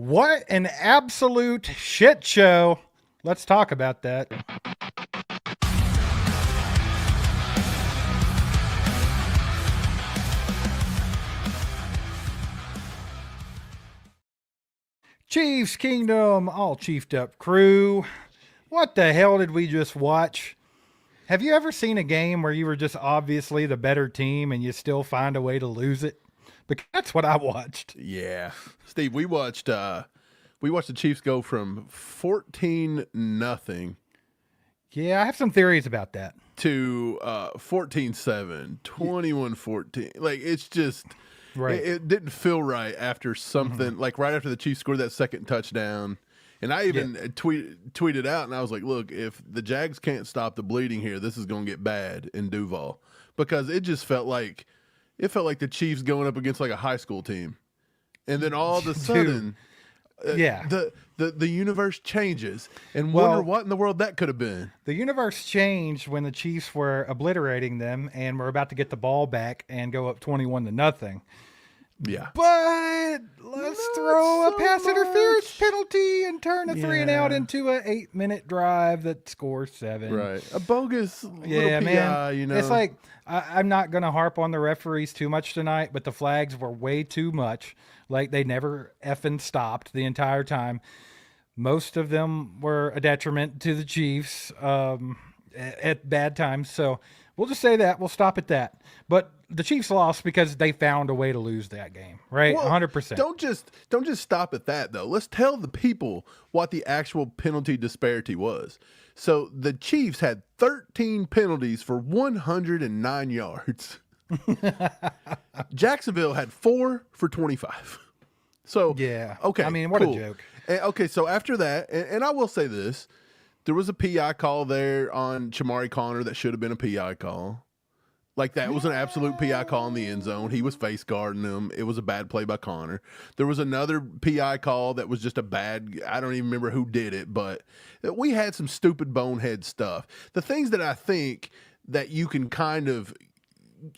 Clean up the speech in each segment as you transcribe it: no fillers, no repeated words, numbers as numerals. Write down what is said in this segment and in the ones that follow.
What an absolute shit show. Let's talk about that. Chiefs Kingdom, all chiefed up crew. What the hell did we just watch? Have you ever seen a game where you were just obviously the better team and you still find a way to lose it? Because that's what I watched. Yeah. Steve, we watched the Chiefs go from 14-0 Yeah, I have some theories about that. to 14-7, 21-14. Like, it's just Right. it didn't feel right after something like right after the Chiefs scored that second touchdown. And I even tweeted out, and I was like, look, if the Jags can't stop the bleeding here, this is going to get bad in Duval. Because it just felt like the Chiefs going up against like a high school team. And then all of a sudden, the universe changes, and wonder what in the world that could have been. The universe changed when the Chiefs were obliterating them and were about to get the ball back and go up 21-0. Yeah. But let's throw a pass interference penalty and turn a 3-and-out into an 8-minute drive that scores 7. Right. A bogus little PI, man. you know. It's like, I'm not going to harp on the referees too much tonight, but the flags were way too much. Like, they never effing stopped the entire time. Most of them were a detriment to the Chiefs at bad times. So we'll just say that. We'll stop at that. But the Chiefs lost because they found a way to lose that game, right? Well, 100%. Don't just stop at that, though. Let's tell the people what the actual penalty disparity was. So the Chiefs had 13 penalties for 109 yards. Jacksonville had 4 for 25. So yeah, okay. I mean, what cool. a joke. Okay, so after that, and I will say this, there was a PI call there on Chamari Connor that should have been a PI call. Like, that was an absolute PI call in the end zone. He was face guarding him. It was a bad play by Connor. There was another PI call that was just a bad, I don't even remember who did it, but we had some stupid bonehead stuff. The things that I think that you can kind of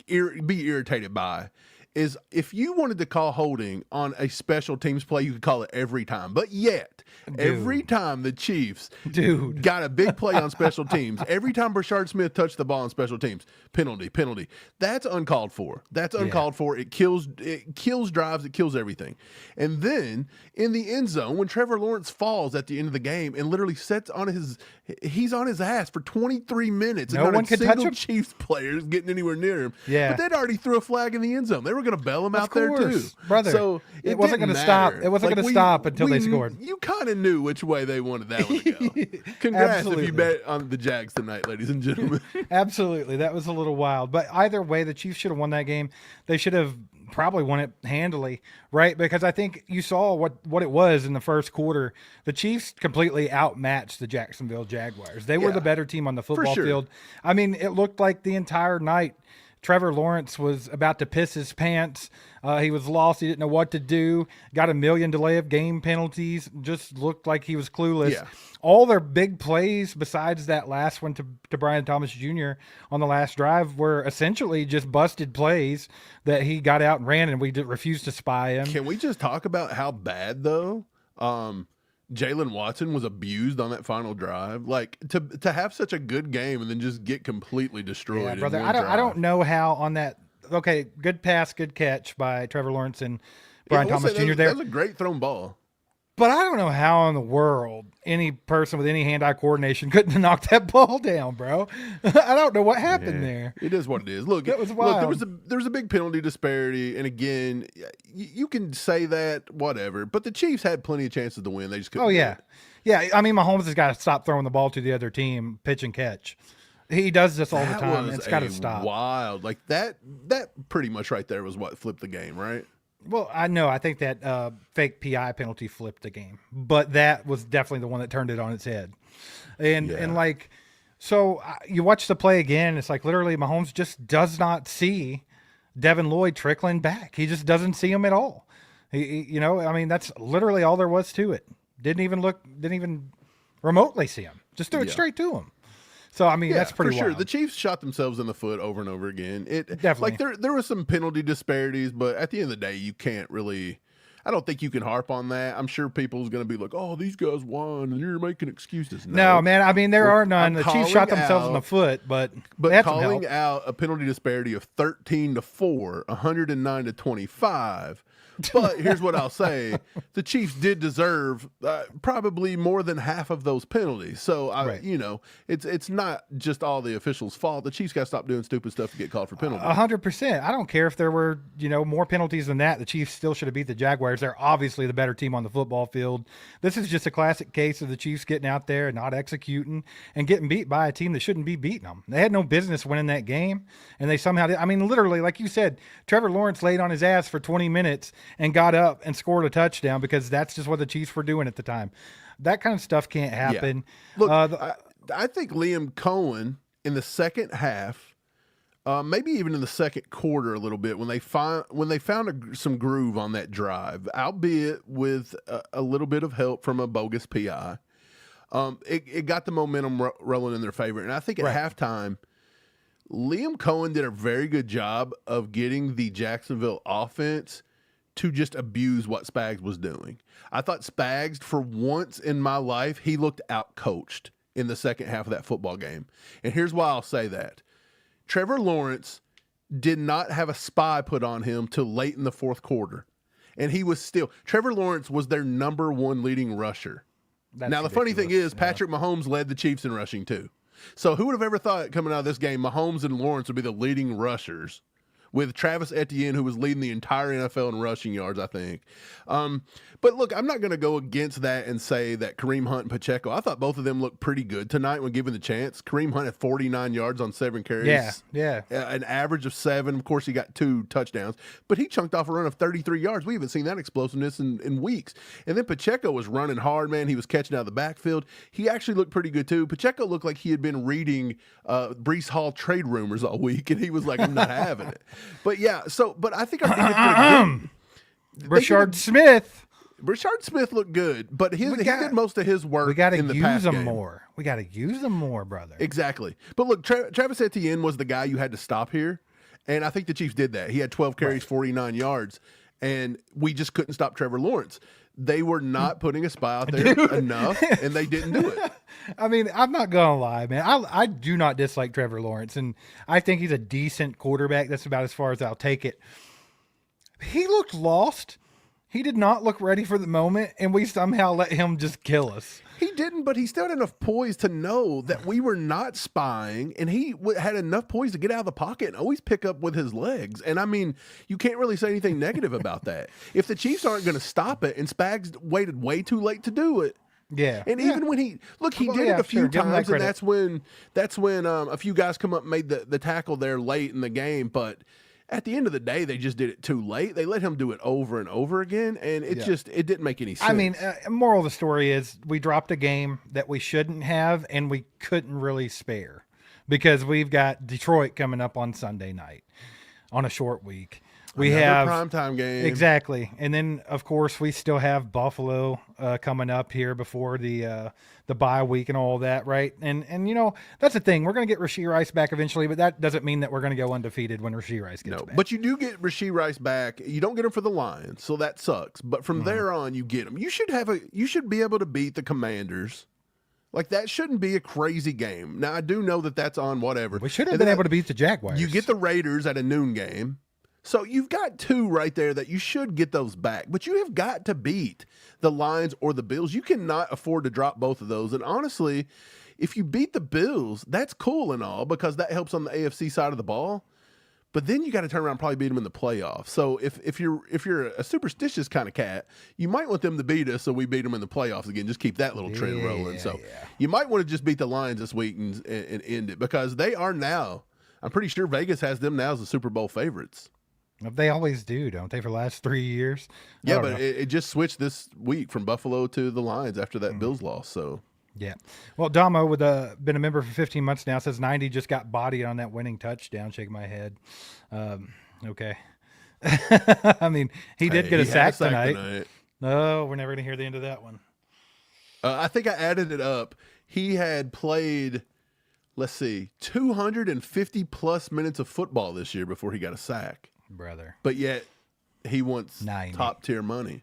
be irritated by is if you wanted to call holding on a special teams play, you could call it every time. But yet, every time the Chiefs got a big play on special teams, every time Brashard Smith touched the ball on special teams, penalty. That's uncalled for. That's uncalled for. It kills drives. It kills everything. And then in the end zone, when Trevor Lawrence falls at the end of the game and literally he's on his ass for 23 minutes. No and one not could a touch single him. Chiefs players getting anywhere near him. Yeah. But they'd already threw a flag in the end zone. They were going to bail him out there too, brother. So it wasn't going to stop. It wasn't going to stop until they scored. You kind of knew which way they wanted that one to go. Congrats if you bet on the Jags tonight, ladies and gentlemen. Absolutely, that was a little wild. But either way, the Chiefs should have won that game. They should have probably won it handily, right? Because I think you saw what it was in the first quarter. The Chiefs completely outmatched the Jacksonville Jaguars. They were the better team on the football field. I mean, it looked like the entire night Trevor Lawrence was about to piss his pants. He was lost. He didn't know what to do. Got a million delay of game penalties. Just looked like he was clueless. Yeah. All their big plays, besides that last one to Brian Thomas Jr. on the last drive, were essentially just busted plays that he got out and ran, and we refused to spy him. Can we just talk about how bad, though, Jalen Watson was abused on that final drive? Like, to have such a good game and then just get completely destroyed. Yeah, brother. In one I don't know how on that. Okay, good pass, good catch by Trevor Lawrence and Brian Thomas Jr. There. That was a great thrown ball. But I don't know how in the world any person with any hand-eye coordination couldn't have knocked that ball down, bro. I don't know what happened there. It is what it is. Look, That was wild. there was a big penalty disparity, and again, you can say that, whatever, but the Chiefs had plenty of chances to win. They just couldn't. Oh, yeah. Yeah, I mean, Mahomes has got to stop throwing the ball to the other team, pitch and catch. He does this all the time. It's got to stop. Wild. Like, that pretty much right there was what flipped the game, right? Well, I know. I think that fake PI penalty flipped the game, but that was definitely the one that turned it on its head. And like, so you watch the play again. It's like literally Mahomes just does not see Devin Lloyd trickling back. He just doesn't see him at all. I mean, that's literally all there was to it. Didn't even remotely see him. Just threw it straight to him. So, I mean, that's pretty for wild. sure. The Chiefs shot themselves in the foot over and over again. Definitely. Like, there were some penalty disparities, but at the end of the day, you can't really I don't think you can harp on that. I'm sure people's going to be like, "Oh, these guys won, and you're making excuses." No, man. I mean, there are none. The Chiefs shot calling themselves in the out- foot, but they But had some calling help. out a penalty disparity of 13-4, 109-25. But here's what I'll say: the Chiefs did deserve probably more than half of those penalties. So Right. it's not just all the officials' fault. The Chiefs got to stop doing stupid stuff to get called for penalties. 100%. I don't care if there were, more penalties than that. The Chiefs still should have beat the Jaguars. They're obviously the better team on the football field. This is just a classic case of the Chiefs getting out there and not executing and getting beat by a team that shouldn't be beating them. They had no business winning that game, and they somehow did. I mean, literally, like you said, Trevor Lawrence laid on his ass for 20 minutes and got up and scored a touchdown because that's just what the Chiefs were doing at the time. That kind of stuff can't happen. Look, I think Liam Cohen in the second half, maybe even in the second quarter a little bit, when they found some groove on that drive, albeit with a little bit of help from a bogus PI, it got the momentum rolling in their favor. And I think at halftime, Liam Cohen did a very good job of getting the Jacksonville offense to just abuse what Spags was doing. I thought Spags, for once in my life, he looked out-coached in the second half of that football game. And here's why I'll say that. Trevor Lawrence did not have a spy put on him till late in the fourth quarter. And he was still – Trevor Lawrence was their number one leading rusher. Now, the funny thing is, Patrick Mahomes led the Chiefs in rushing too. So who would have ever thought coming out of this game, Mahomes and Lawrence would be the leading rushers, with Travis Etienne, who was leading the entire NFL in rushing yards, I think. But look, I'm not going to go against that and say that Kareem Hunt and Pacheco, I thought both of them looked pretty good tonight when given the chance. Kareem Hunt had 49 yards on 7 carries. Yeah. An average of 7. Of course, he got 2 touchdowns, but he chunked off a run of 33 yards. We haven't seen that explosiveness in weeks. And then Pacheco was running hard, man. He was catching out of the backfield. He actually looked pretty good, too. Pacheco looked like he had been reading Breece Hall trade rumors all week, and he was like, I'm not having it. But yeah, but I think our defense did Rashard Smith. Rashard Smith looked good, but he did most of his work. We got to in the use pass them game. more. We got to use them more, brother. Exactly. But look, Travis Etienne was the guy you had to stop here, and I think the Chiefs did that. He had 12 carries, 49 yards, and we just couldn't stop Trevor Lawrence. They were not putting a spy out there enough, and they didn't do it. I mean, I'm not going to lie, man. I do not dislike Trevor Lawrence, and I think he's a decent quarterback. That's about as far as I'll take it. He looked lost. He did not look ready for the moment, and we somehow let him just kill us. He didn't, but he still had enough poise to know that we were not spying, and he had enough poise to get out of the pocket and always pick up with his legs. And, I mean, you can't really say anything negative about that. If the Chiefs aren't going to stop it, and Spags waited way too late to do it. Yeah. And even when he did it a few times, and that's when a few guys come up and made the tackle there late in the game, but at the end of the day, they just did it too late. They let him do it over and over again, and it didn't make any sense. I mean, moral of the story is we dropped a game that we shouldn't have, and we couldn't really spare because we've got Detroit coming up on Sunday night on a short week. We have primetime game. Exactly. And then, of course, we still have Buffalo coming up here before the bye week and all that, right? And that's the thing. We're going to get Rashee Rice back eventually, but that doesn't mean that we're going to go undefeated when Rashee Rice gets back. But you do get Rashee Rice back. You don't get him for the Lions, so that sucks. But from there on, you get him. You should be able to beat the Commanders. Like, that shouldn't be a crazy game. Now, I do know that that's on whatever. We should have been able to beat the Jaguars. You get the Raiders at a noon game. So you've got 2 right there that you should get those back. But you have got to beat the Lions or the Bills. You cannot afford to drop both of those. And honestly, if you beat the Bills, that's cool and all because that helps on the AFC side of the ball. But then you got to turn around and probably beat them in the playoffs. So if you're a superstitious kind of cat, you might want them to beat us so we beat them in the playoffs again. Just keep that little trend rolling. So you might want to just beat the Lions this week and end it because they are now. I'm pretty sure Vegas has them now as the Super Bowl favorites. They always do, don't they, for the last 3 years? Yeah, but it just switched this week from Buffalo to the Lions after that Bills loss. So yeah. Well, Damo, with been a member for 15 months now, says 90 just got bodied on that winning touchdown. Shaking my head. Okay. I mean, he did get a sack tonight. No, we're never going to hear the end of that one. I think I added it up. He had played, let's see, 250 plus minutes of football this year before he got a sack. Brother. But yet he wants 90. top tier money.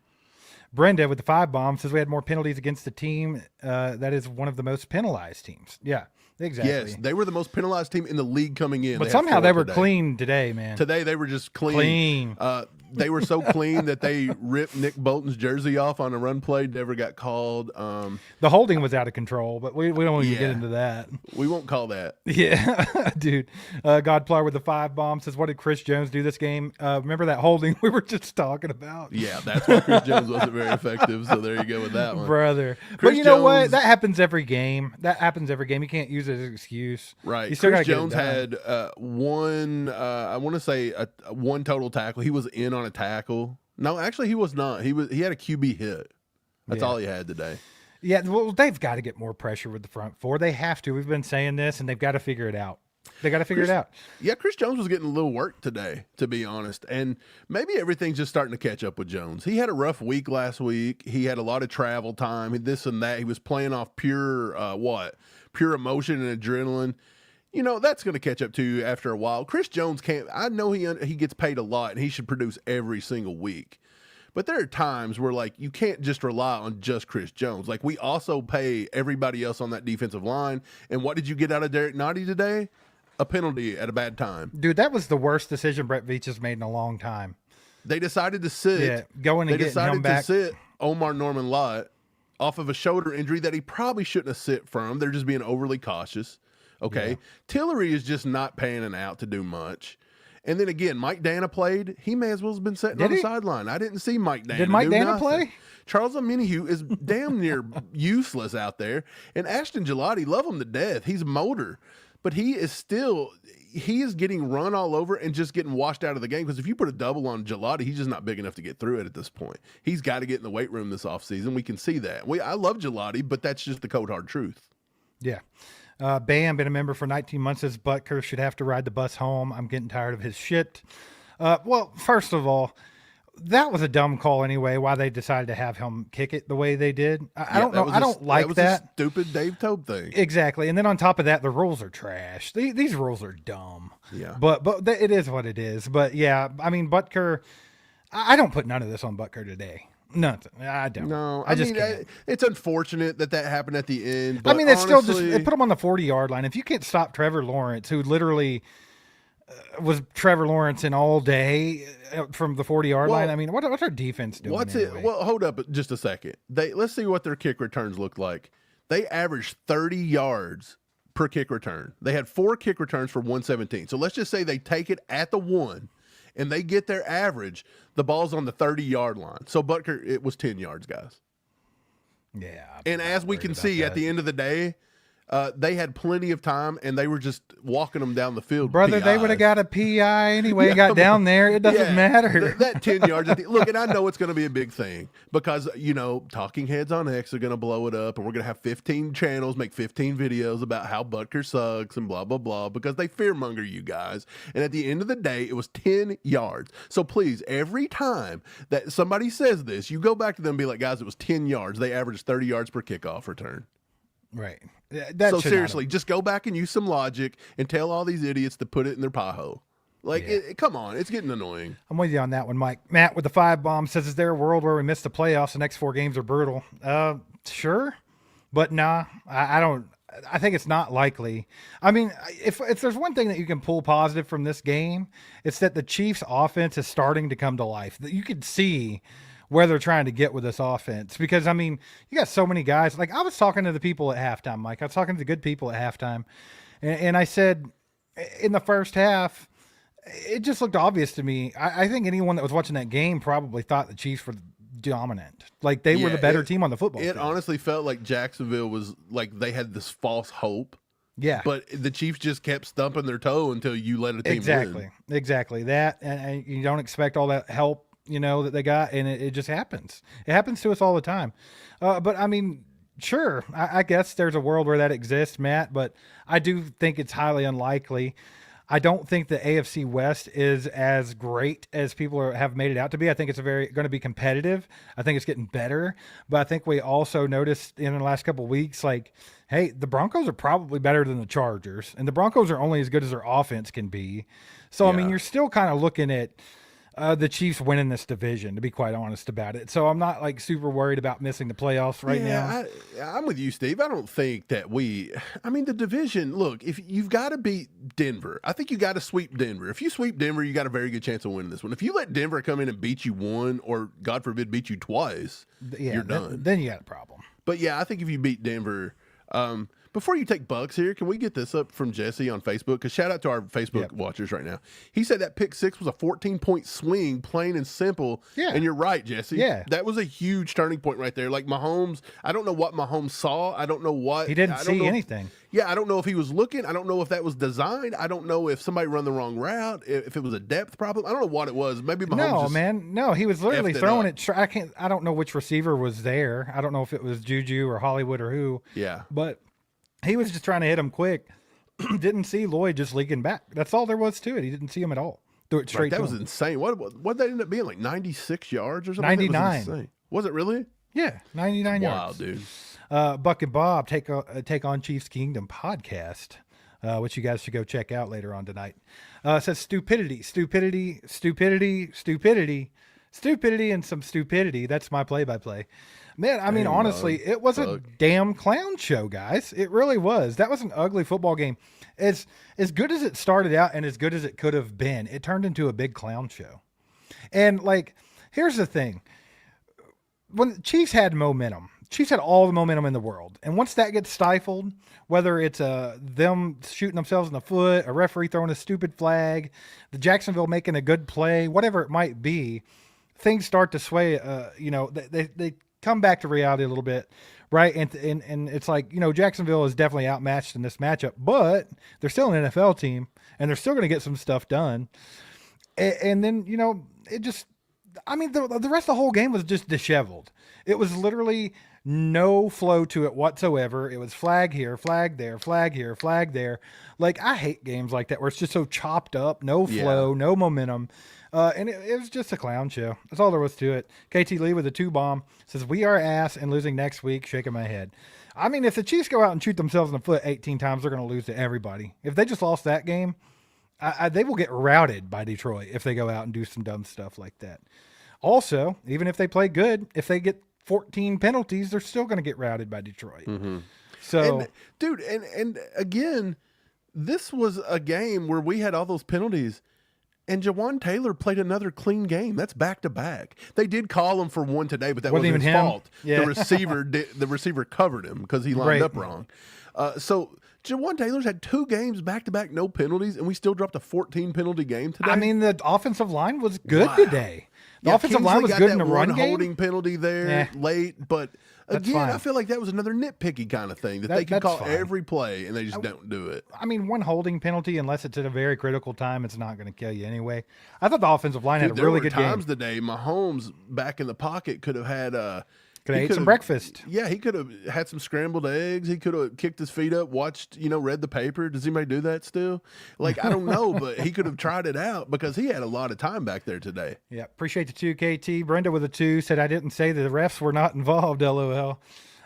Brenda with the 5 bomb says we had more penalties against the team that is one of the most penalized teams. Yeah, exactly. Yes, they were the most penalized team in the league coming in. But had somehow 4 they were today. clean today, man. Today they were just clean. Clean. They were so clean that they ripped Nick Bolton's jersey off on a run play. Never got called. The holding was out of control, but we don't even get into that. We won't call that. Yeah, dude. Godplar with the 5 bomb says, what did Chris Jones do this game? Remember that holding we were just talking about? Yeah, that's why Chris Jones wasn't very effective. So there you go with that one. Brother. Chris But you know what? Jones- That happens every game. You can't use it as an excuse. Right. You still Chris gotta get it Jones done. had one, I want to say one total tackle. He was in on a tackle. No, actually he was not. He had a QB hit. That's all he had today. Yeah, well, they've got to get more pressure with the front four. They have to. We've been saying this, and they've got to figure it out. They got to figure it out. Yeah, Chris Jones was getting a little work today, to be honest. And maybe everything's just starting to catch up with Jones. He had a rough week last week. He had a lot of travel time, this and that. He was playing off pure emotion and adrenaline. You know, that's going to catch up to you after a while. Chris Jones can't. I know he gets paid a lot, and he should produce every single week. But there are times where, like, you can't just rely on just Chris Jones. Like, we also pay everybody else on that defensive line. And what did you get out of Derek Nottie today? A penalty at a bad time. Dude, that was the worst decision Brett Veach has made in a long time. They decided to sit. Yeah, going and getting him back. They decided to sit Omar Norman Lott off of a shoulder injury that he probably shouldn't have sit from. They're just being overly cautious. Okay. Yeah. Tillery is just not panning out to do much. And then again, Mike Dana played. He may as well have been sitting on the sideline. I didn't see Mike Dana. Did Mike Dana nothing. play? Charles Omenihu is damn near useless out there. And Ashton Gelati, love him to death. He's a motor. But he is getting run all over and just getting washed out of the game. Because if you put a double on Gelati, he's just not big enough to get through it at this point. He's got to get in the weight room this offseason. We can see that. I love Gelati, but that's just the cold hard truth. Yeah. Bam, been a member for 19 months, says Butker should have to ride the bus home. I'm getting tired of his shit. Well, first of all, that was a dumb call anyway, why they decided to have him kick it the way they did. I don't know. I don't like that. That was a stupid Dave Tobe thing. Exactly. And then on top of that, the rules are trash. These rules are dumb. Yeah. But it is what it is. But yeah, I mean, Butker, I don't put none of this on Butker today. Nothing. I don't. No, I mean, can't. It's unfortunate that happened at the end. But I mean, it's honestly, still just put him on the 40-yard line. If you can't stop Trevor Lawrence, who literally was Trevor Lawrence in all day from the 40-yard line, I mean, what's our defense doing? Anyway? Well, hold up just a second. Let's see what their kick returns look like. They averaged 30 yards per kick return. They had 4 kick returns for 117. So let's just say they take it at the 1. And they get their average, the ball's on the 30-yard line. So, Butker, it was 10 yards, guys. Yeah. And as we can see, at the end of the day, they had plenty of time, and they were just walking them down the field. Brother, they would have got a PI anyway. Got down there. It doesn't matter. That 10 yards. Look, and I know it's going to be a big thing because, talking heads on X are going to blow it up, and we're going to have 15 channels, make 15 videos about how Butker sucks and blah, blah, blah, because they fearmonger you guys. And at the end of the day, it was 10 yards. So please, every time that somebody says this, you go back to them and be like, guys, it was 10 yards. They averaged 30 yards per kickoff return. Right. So seriously, just go back and use some logic and tell all these idiots to put it in their pie hole. Come on, it's getting annoying. I'm with you on that one, Mike. Matt with the 5 bomb says, is there a world where we miss the playoffs? The next 4 games are brutal. Sure. But nah, I don't. I think it's not likely. I mean, if there's one thing that you can pull positive from this game, it's that the Chiefs offense is starting to come to life. That you could see where they're trying to get with this offense. Because, I mean, you got so many guys. Like, I was talking to the people at halftime, Mike. I was talking to the good people at halftime. And I said, in the first half, it just looked obvious to me. I think anyone that was watching that game probably thought the Chiefs were dominant. Like, they were the better team on the football field. It honestly felt like Jacksonville was, like, they had this false hope. Yeah. But the Chiefs just kept stumping their toe until you let a team win. Exactly. That, and you don't expect all that help, that they got, and it just happens. It happens to us all the time. But I mean, sure, I guess there's a world where that exists, Matt, but I do think it's highly unlikely. I don't think the AFC West is as great as people have made it out to be. I think it's going to be competitive. I think it's getting better, but I think we also noticed in the last couple of weeks, like, hey, the Broncos are probably better than the Chargers, and the Broncos are only as good as their offense can be. So, I mean, you're still kind of looking at, the Chiefs winning this division, to be quite honest about it. So I'm not like super worried about missing the playoffs right now. I'm with you, Steve. I don't think that I mean, the division, look, if you've got to beat Denver, I think you got to sweep Denver. If you sweep Denver, you got a very good chance of winning this one. If you let Denver come in and beat you one, or God forbid, beat you twice, you're done. Then you got a problem. But yeah, I think if you beat Denver, before you take Bucks here, can we get this up from Jesse on Facebook? Because shout out to our Facebook watchers right now. He said that pick six was a 14-point swing, plain and simple. Yeah. And you're right, Jesse. Yeah. That was a huge turning point right there. Like Mahomes, I don't know what Mahomes saw. I don't know what. He didn't see anything. Yeah, I don't know if he was looking. I don't know if that was designed. I don't know if somebody run the wrong route, if it was a depth problem. I don't know what it was. Maybe Mahomes No, he was literally throwing it. up. I don't know which receiver was there. I don't know if it was Juju or Hollywood or who. Yeah. But he was just trying to hit him quick. Didn't see Lloyd just leaking back. That's all there was to it. He didn't see him at all. Threw it straight to him. That was insane. What that end up being, like 96 yards or something? 99. Was it really? Yeah, 99 yards. Wow, dude. Buck and Bob take on Chiefs Kingdom podcast, which you guys should go check out later on tonight. It says stupidity, and some stupidity. That's my play-by-play. Man, I mean, honestly, it was a damn clown show, guys. It really was. That was an ugly football game. As good as it started out and as good as it could have been, it turned into a big clown show. And, like, here's the thing. When the Chiefs had momentum, Chiefs had all the momentum in the world. And once that gets stifled, whether it's them shooting themselves in the foot, a referee throwing a stupid flag, the Jacksonville making a good play, whatever it might be, things start to sway. They come back to reality a little bit, right? And it's like, Jacksonville is definitely outmatched in this matchup, but they're still an NFL team, and they're still going to get some stuff done. And then, it just, I mean, the rest of the whole game was just disheveled. It was literally no flow to it whatsoever. It was flag here, flag there, flag here, flag there. Like, I hate games like that where it's just so chopped up, no flow, no momentum. And it was just a clown show. That's all there was to it. KT Lee with a 2-bomb says, "We are ass and losing next week." Shaking my head. I mean, if the Chiefs go out and shoot themselves in the foot 18 times, they're going to lose to everybody. If they just lost that game, they will get routed by Detroit if they go out and do some dumb stuff like that. Also, even if they play good, if they get 14 penalties, they're still going to get routed by Detroit. Mm-hmm. So, and again, this was a game where we had all those penalties, and Jawan Taylor played another clean game. That's back to back. They did call him for one today, but that wasn't his fault. Yeah. The receiver covered him because he lined up wrong. So Jawan Taylor's had 2 games back to back, no penalties, and we still dropped a 14 penalty game today. I mean, the offensive line was good today. The offensive line was good in the run game. Holding penalty there late, but again, I feel like that was another nitpicky kind of thing that they can call every play, and they just don't do it. I mean, one holding penalty, unless it's at a very critical time, it's not going to kill you anyway. I thought the offensive line had a really good game. There were times today, Mahomes back in the pocket could have had could have ate some breakfast. Yeah, he could have had some scrambled eggs. He could have kicked his feet up, watched, read the paper. Does anybody do that still? Like, I don't know, but he could have tried it out because he had a lot of time back there today. Yeah, appreciate the 2, KT. Brenda with a 2 said, "I didn't say that the refs were not involved, LOL."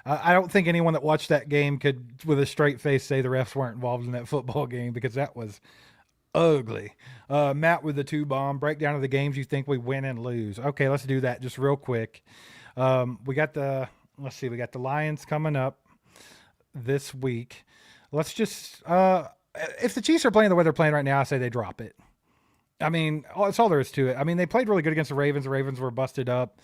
I don't think anyone that watched that game could, with a straight face, say the refs weren't involved in that football game because that was ugly. Matt with the 2-bomb. Breakdown of the games you think we win and lose. Okay, let's do that just real quick. We got the Lions coming up this week. Let's just, if the Chiefs are playing the way they're playing right now, I say they drop it. I mean, that's all there is to it. I mean, they played really good against the Ravens. The Ravens were busted up.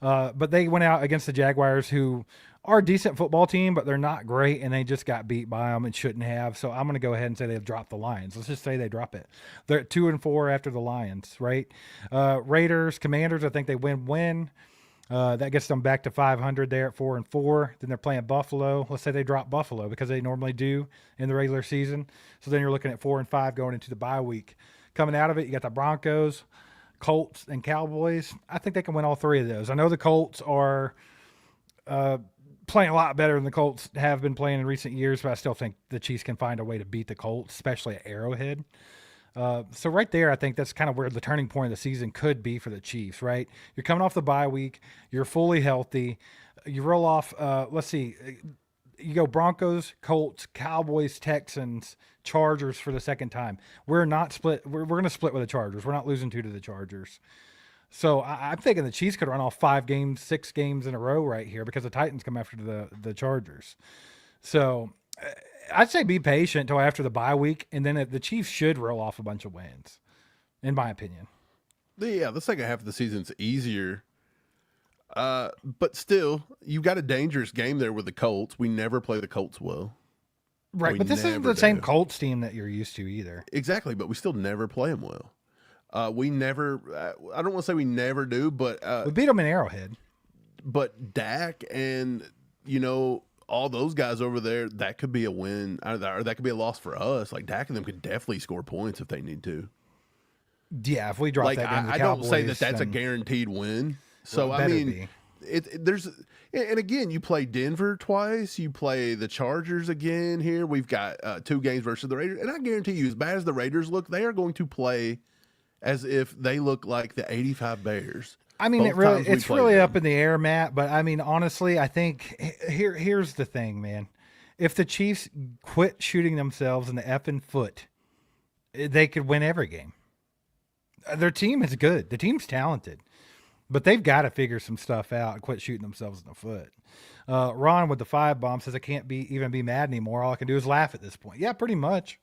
But they went out against the Jaguars, who are a decent football team, but they're not great, and they just got beat by them and shouldn't have. So I'm going to go ahead and say they've dropped the Lions. Let's just say they drop it. They're at 2-4 after the Lions, right? Raiders, Commanders, I think they win. That gets them back to 500 there at 4-4. Then they're playing Buffalo. Let's say they drop Buffalo because they normally do in the regular season. So then you're looking at 4-5 going into the bye week. Coming out of it, you got the Broncos, Colts, and Cowboys. I think they can win all 3 of those. I know the Colts are playing a lot better than the Colts have been playing in recent years, but I still think the Chiefs can find a way to beat the Colts, especially at Arrowhead. So right there, I think that's kind of where the turning point of the season could be for the Chiefs, right? You're coming off the bye week. You're fully healthy. You roll off, let's see, you go Broncos, Colts, Cowboys, Texans, Chargers for the second time. We're not split. We're going to split with the Chargers. We're not losing 2 to the Chargers. So I'm thinking the Chiefs could run off 5 games, 6 games in a row right here because the Titans come after the Chargers. So I'd say be patient until after the bye week, and then the Chiefs should roll off a bunch of wins, in my opinion. The second half of the season's easier. But still, you've got a dangerous game there with the Colts. We never play the Colts well. Right, but this isn't the same Colts team that you're used to either. Exactly, but we still never play them well. We never, I don't want to say we never do, but we beat them in Arrowhead. But Dak and, all those guys over there, that could be a win, or that could be a loss for us. Like, Dak and them could definitely score points if they need to. Yeah, if we drop that game to the I Cowboys, don't say that that's a guaranteed win. So, well, I mean, there's, and again, you play Denver twice, you play the Chargers again here. We've got 2 games versus the Raiders. And I guarantee you, as bad as the Raiders look, they are going to play as if they look like the 85 Bears. I mean, it's really up in the air, Matt. But I mean, honestly, I think here's the thing, man. If the Chiefs quit shooting themselves in the effing foot, they could win every game. Their team is good. The team's talented, but they've got to figure some stuff out and quit shooting themselves in the foot. Ron with the 5 bomb says, I can't even be mad anymore. All I can do is laugh at this point. Yeah, pretty much.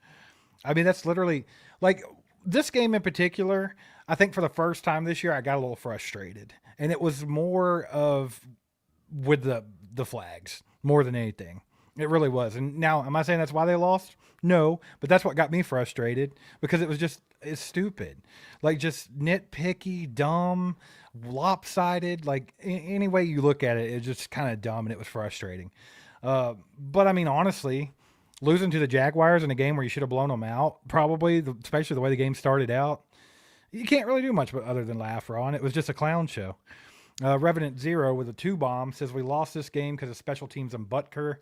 I mean, that's literally like this game in particular. I think for the first time this year, I got a little frustrated, and it was more of with the flags more than anything. It really was. And now, am I saying that's why they lost? No, but that's what got me frustrated because it's stupid. Like, just nitpicky, dumb, lopsided. Like, any way you look at it, it's just kind of dumb, and it was frustrating. But I mean, honestly, losing to the Jaguars in a game where you should have blown them out, probably, especially the way the game started out, you can't really do much other than laugh, Ron. It was just a clown show. Revenant Zero with a 2 bomb says we lost this game because of special teams and Butker.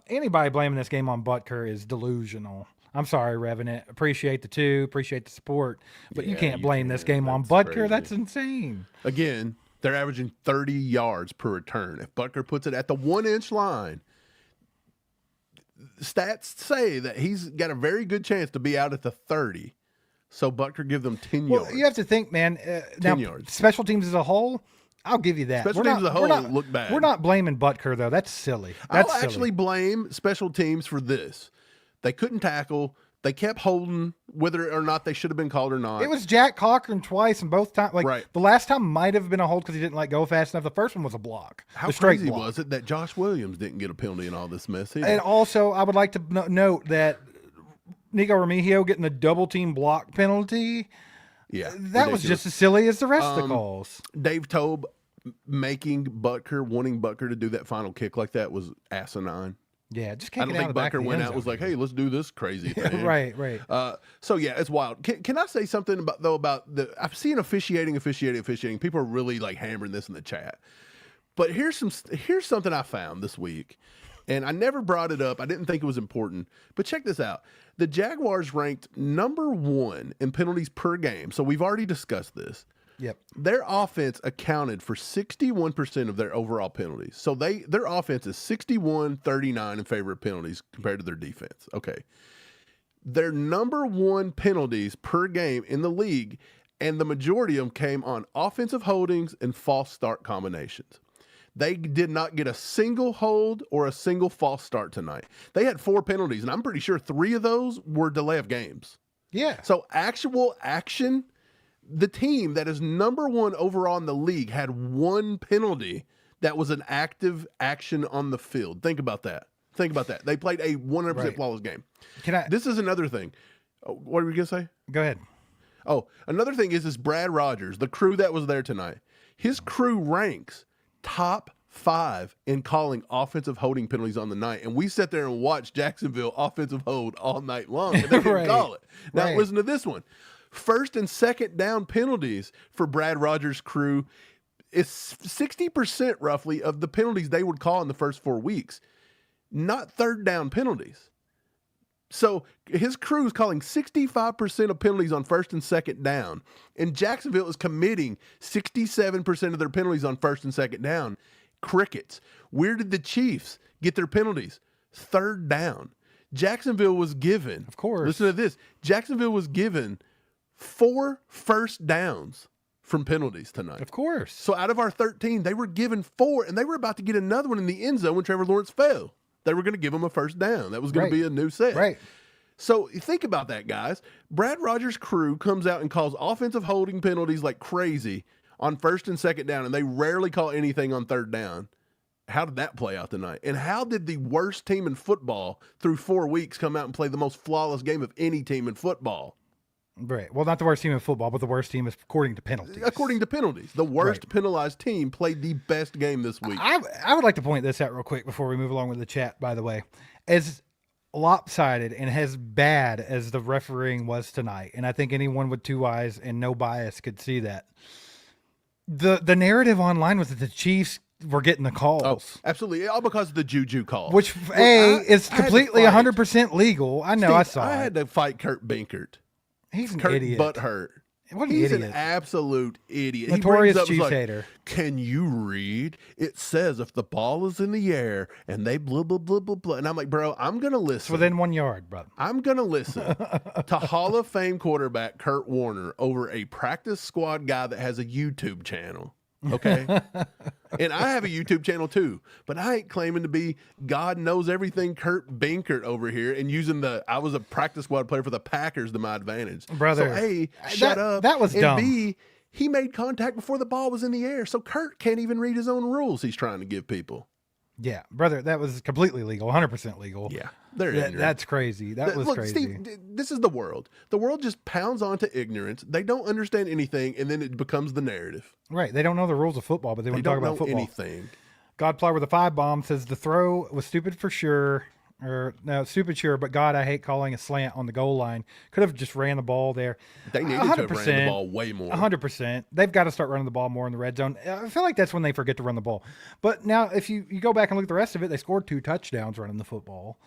Anybody blaming this game on Butker is delusional. I'm sorry, Revenant. Appreciate the 2, appreciate the support, but you can't blame this game on Butker. Crazy. That's insane. Again, they're averaging 30 yards per return. If Butker puts it at the 1-inch line, stats say that he's got a very good chance to be out at the 30. So Butker give them 10 yards. Well, you have to think, man. 10 yards. Special teams as a whole, I'll give you that. Special teams as a whole look bad. We're not blaming Butker, though. That's silly. I'll actually blame special teams for this. They couldn't tackle. They kept holding, whether or not they should have been called or not. It was Jack Cochran twice, and both times, the last time might have been a hold because he didn't let go fast enough. The first one was a block. How crazy was it that Josh Williams didn't get a penalty in all this mess either? And also, I would like to note that Nico Remigio getting the double team block penalty. Yeah, that ridiculous. Was just as silly as the rest of the calls. Dave Tobe wanting Butker to do that final kick like that was asinine. Yeah, just I don't think Butker went out and was like, "Hey, let's do this crazy thing." Right. So yeah, it's wild. Can I say something about the? I've seen officiating. People are really like hammering this in the chat. But here's something I found this week, and I never brought it up. I didn't think it was important. But check this out: the Jaguars ranked number 1 in penalties per game. So we've already discussed this. Yep. Their offense accounted for 61% of their overall penalties. So their offense is 61-39 in favor of penalties compared to their defense. Okay. Their number 1 penalties per game in the league, and the majority of them came on offensive holdings and false start combinations. They did not get a single hold or a single false start tonight. They had 4 penalties, and I'm pretty sure 3 of those were delay of games. Yeah. So actual action, the team that is number 1 overall in the league had 1 penalty that was an active action on the field. Think about that. They played a 100% flawless game. This is another thing. What were you going to say? Go ahead. Oh, another thing is Brad Rogers, the crew that was there tonight. His crew ranks top 5 in calling offensive holding penalties on the night. And we sat there and watched Jacksonville offensive hold all night long. And they didn't call it. Now listen to this one. First and second down penalties for Brad Rogers' crew is 60% roughly of the penalties they would call in the first 4 weeks, not third down penalties. So his crew is calling 65% of penalties on first and second down, and Jacksonville is committing 67% of their penalties on first and second down. Crickets. Where did the Chiefs get their penalties? Third down. Jacksonville was given. Of course. Listen to this. Jacksonville was given 4 first downs from penalties tonight. Of course. So out of our 13, they were given 4, and they were about to get another one in the end zone when Trevor Lawrence fell. They were going to give him a first down. That was going to be a new set. Right. So think about that, guys. Brad Rogers' crew comes out and calls offensive holding penalties like crazy on first and second down, and they rarely call anything on third down. How did that play out tonight? And how did the worst team in football through 4 weeks come out and play the most flawless game of any team in football? Right. Well, not the worst team in football, but the worst team is according to penalties. According to penalties. The worst penalized team played the best game this week. I would like to point this out real quick before we move along with the chat, by the way. As lopsided and as bad as the refereeing was tonight, and I think anyone with 2 eyes and no bias could see that, the narrative online was that the Chiefs were getting the calls. Oh, absolutely. All because of the juju call. Which, is completely 100% legal. I know, Steve, I saw it. I had to fight Kurt Binkert. He's an Kurt idiot. Butthurt. What an He's idiot. an absolute idiot. Notorious he brings up, Chiefs like, hater. Can you read? It says if the ball is in the air and they blah, blah, blah, blah, blah. And I'm like, bro, I'm going to listen. It's within 1 yard, brother. I'm going to listen to Hall of Fame quarterback Kurt Warner over a practice squad guy that has a YouTube channel. Okay. And I have a YouTube channel too, but I ain't claiming to be God knows everything Kurt Binkert over here and using I was a practice squad player for the Packers to my advantage. Brother. So A, shut up. That was and dumb. B, he made contact before the ball was in the air. So Kurt can't even read his own rules he's trying to give people. Yeah, brother, that was completely legal, 100% legal. Yeah, they're ignorant. That's crazy. That was Look, crazy. Steve, this is the world. The world just pounds onto ignorance. They don't understand anything, and then it becomes the narrative. Right. They don't know the rules of football, but they want to talk don't about know football. anything. Godplow with a 5 bomb says the throw was stupid for sure. Or no, stupid sure, but God, I hate calling a slant on the goal line. Could have just ran the ball there. They needed to have ran the ball way more. 100%. They've got to start running the ball more in the red zone. I feel like that's when they forget to run the ball. But now, if you go back and look at the rest of it, they scored 2 touchdowns running the football.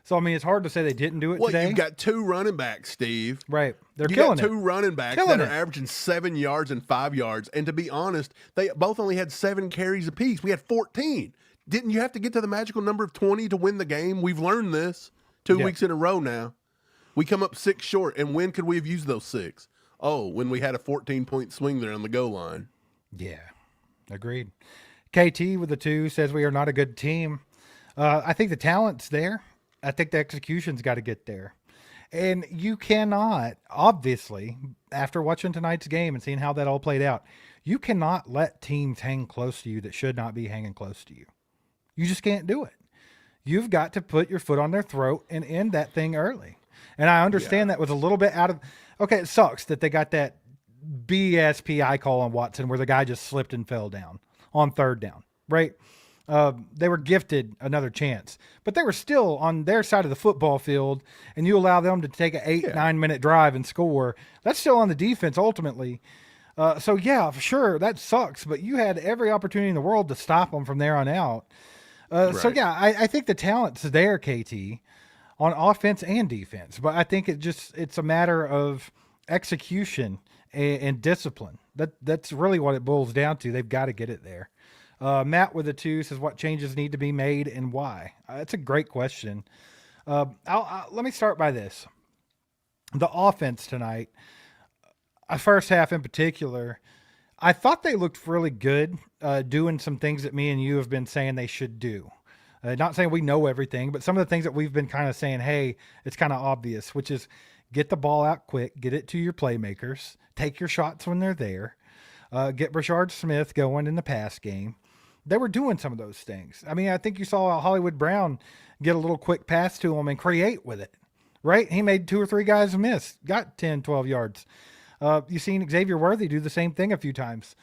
So, I mean, it's hard to say they didn't do it today. You've got 2 running backs, Steve. Right. They're you killing got 2 it. running backs Killing that are it. averaging 7 yards and 5 yards. And to be honest, they both only had 7 carries apiece. We had 14. Didn't you have to get to the magical number of 20 to win the game? We've learned this 2 weeks in a row now. We come up 6 short. And when could we have used those 6? Oh, when we had a 14-point swing there on the goal line. Yeah, agreed. KT with the 2 says we are not a good team. I think the talent's there. I think the execution's got to get there. And you cannot, obviously, after watching tonight's game and seeing how that all played out, you cannot let teams hang close to you that should not be hanging close to you. You just can't do it. You've got to put your foot on their throat and end that thing early. And I understand that was a little bit out of – okay, it sucks that they got that BSPI call on Watson where the guy just slipped and fell down on third down, right? They were gifted another chance, but they were still on their side of the football field, and you allow them to take an 8-9 minute drive and score. That's still on the defense ultimately. So, yeah, for sure, that sucks, but you had every opportunity in the world to stop them from there on out. So, yeah, I think the talent's there, KT, on offense and defense, but I think it's a matter of execution and discipline. That's really what it boils down to. They've got to get it there. Matt with a 2 says, what changes need to be made and why? That's a great question. Let me start by this. The offense tonight, first half in particular, I thought they looked really good doing some things that me and you have been saying they should do. Not saying we know everything, but some of the things that we've been kind of saying, hey, it's kind of obvious, which is get the ball out quick, get it to your playmakers, take your shots when they're there, get Brashard Smith going in the pass game. They were doing some of those things. I mean, I think you saw Hollywood Brown get a little quick pass to him and create with it, right? He made 2 or 3 guys miss, got 10, 12 yards. You've seen Xavier Worthy do the same thing a few times.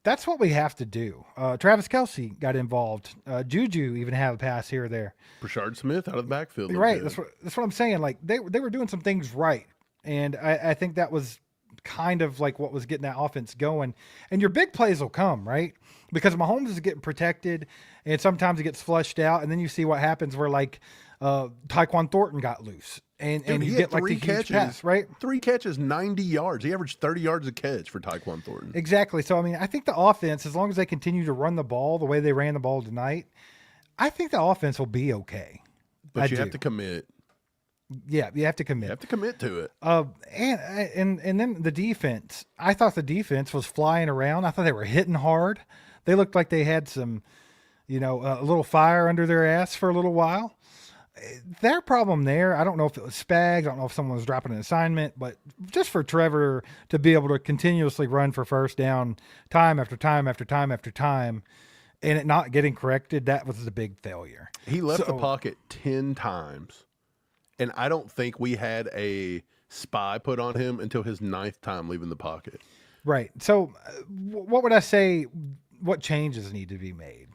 That's what we have to do. Travis Kelce got involved. Juju even had a pass here or there. Brashard Smith out of the backfield. Right. That's what I'm saying. Like they were doing some things right. And I think that was kind of like what was getting that offense going. And your big plays will come, right? Because Mahomes is getting protected and sometimes it gets flushed out. And then you see what happens where like Tyquan Thornton got loose. And you get like the huge pass, right? 3 catches, 90 yards. He averaged 30 yards a catch for Tyquan Thornton. Exactly. So, I mean, I think the offense, as long as they continue to run the ball the way they ran the ball tonight, I think the offense will be okay. But you have to commit. Yeah, you have to You commit. have to commit to it. And then the defense. I thought the defense was flying around. I thought they were hitting hard. They looked like they had some, a little fire under their ass for a little while. Their problem there, I don't know if it was Spags, I don't know if someone was dropping an assignment, but just for Trevor to be able to continuously run for first down time after time after time after time and it not getting corrected, that was the big failure. He left the pocket 10 times, and I don't think we had a spy put on him until his 9th time leaving the pocket. Right. So what would I say, what changes need to be made?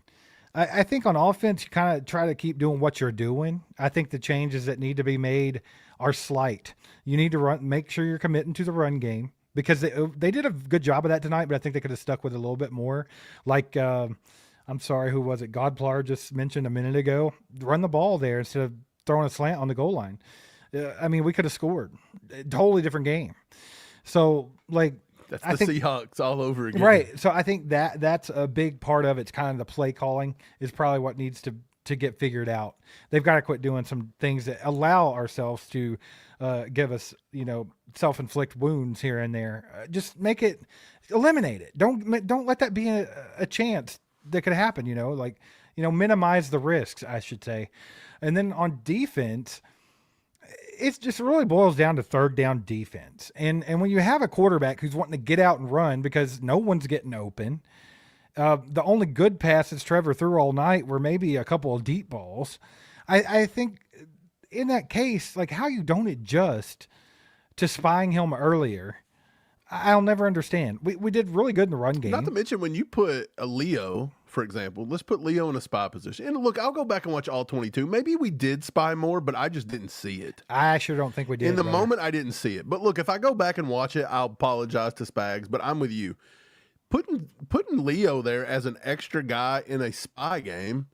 I think on offense, you kind of try to keep doing what you're doing. I think the changes that need to be made are slight. You need to make sure you're committing to the run game because they did a good job of that tonight, but I think they could have stuck with it a little bit more. Like, I'm sorry, who was it? Godplar just mentioned a minute ago. Run the ball there instead of throwing a slant on the goal line. I mean, we could have scored. A totally different game. So, like, That's the Seahawks all over again. Right. So I think that's a big part of it. It's kind of the play calling is probably what needs to get figured out. They've got to quit doing some things that allow ourselves to give us, self-inflict wounds here and there. Just eliminate it. Don't let that be a chance that could happen, minimize the risks, I should say. And then on defense, it just really boils down to third down defense. And when you have a quarterback who's wanting to get out and run because no one's getting open, the only good passes Trevor threw all night were maybe a couple of deep balls. I think in that case, like how you don't adjust to spying him earlier, I'll never understand. We did really good in the run game. Not to mention when you put a Leo, for example, let's put Leo in a spy position. And look, I'll go back and watch all 22. Maybe we did spy more, but I just didn't see it. I sure don't think we did. In the moment, I didn't see it. But look, if I go back and watch it, I'll apologize to Spags, but I'm with you. Putting Leo there as an extra guy in a spy game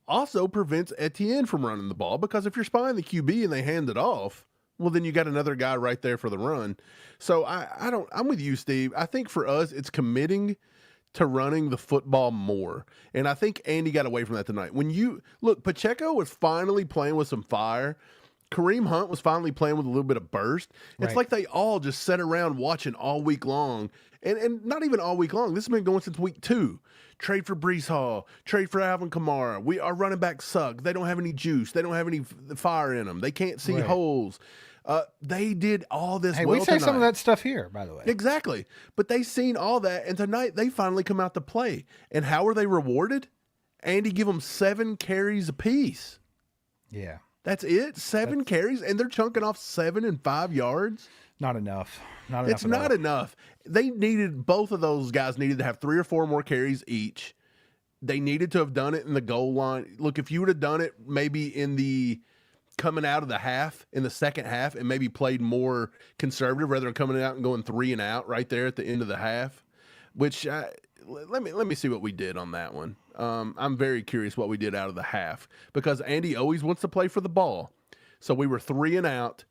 also prevents Etienne from running the ball because if you're spying the QB and they hand it off, well, then you got another guy right there for the run. So I'm with you, Steve. I think for us, it's committing to running the football more. And I think Andy got away from that tonight. When you look, Pacheco was finally playing with some fire. Kareem Hunt was finally playing with a little bit of burst. It's like they all just sat around watching all week long. And not even all week long. This has been going since week 2. Trade for Brees Hall. Trade for Alvin Kamara. Our running backs suck. They don't have any juice. They don't have any fire in them. They can't see holes. They did all this well we say tonight. Some of that stuff here, by the way. Exactly. But they seen all that, and tonight they finally come out to play. And how are they rewarded? Andy give them 7 carries apiece. Yeah. That's it? 7 carries, and they're chunking off 7 and 5 yards? Not enough. It's not enough. Both of those guys needed to have 3 or 4 more carries each. They needed to have done it in the goal line. Look, if you would have done it maybe in the coming out of the half, in the second half, and maybe played more conservative rather than coming out and going 3 and out right there at the end of the half, which let me see what we did on that one. I'm very curious what we did out of the half because Andy always wants to play for the ball. So we were 3 and out.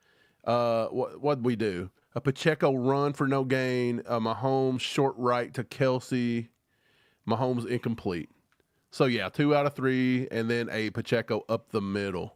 What'd we do? A Pacheco run for no gain, a Mahomes short right to Kelsey, Mahomes incomplete. So, yeah, 2 out of 3, and then a Pacheco up the middle.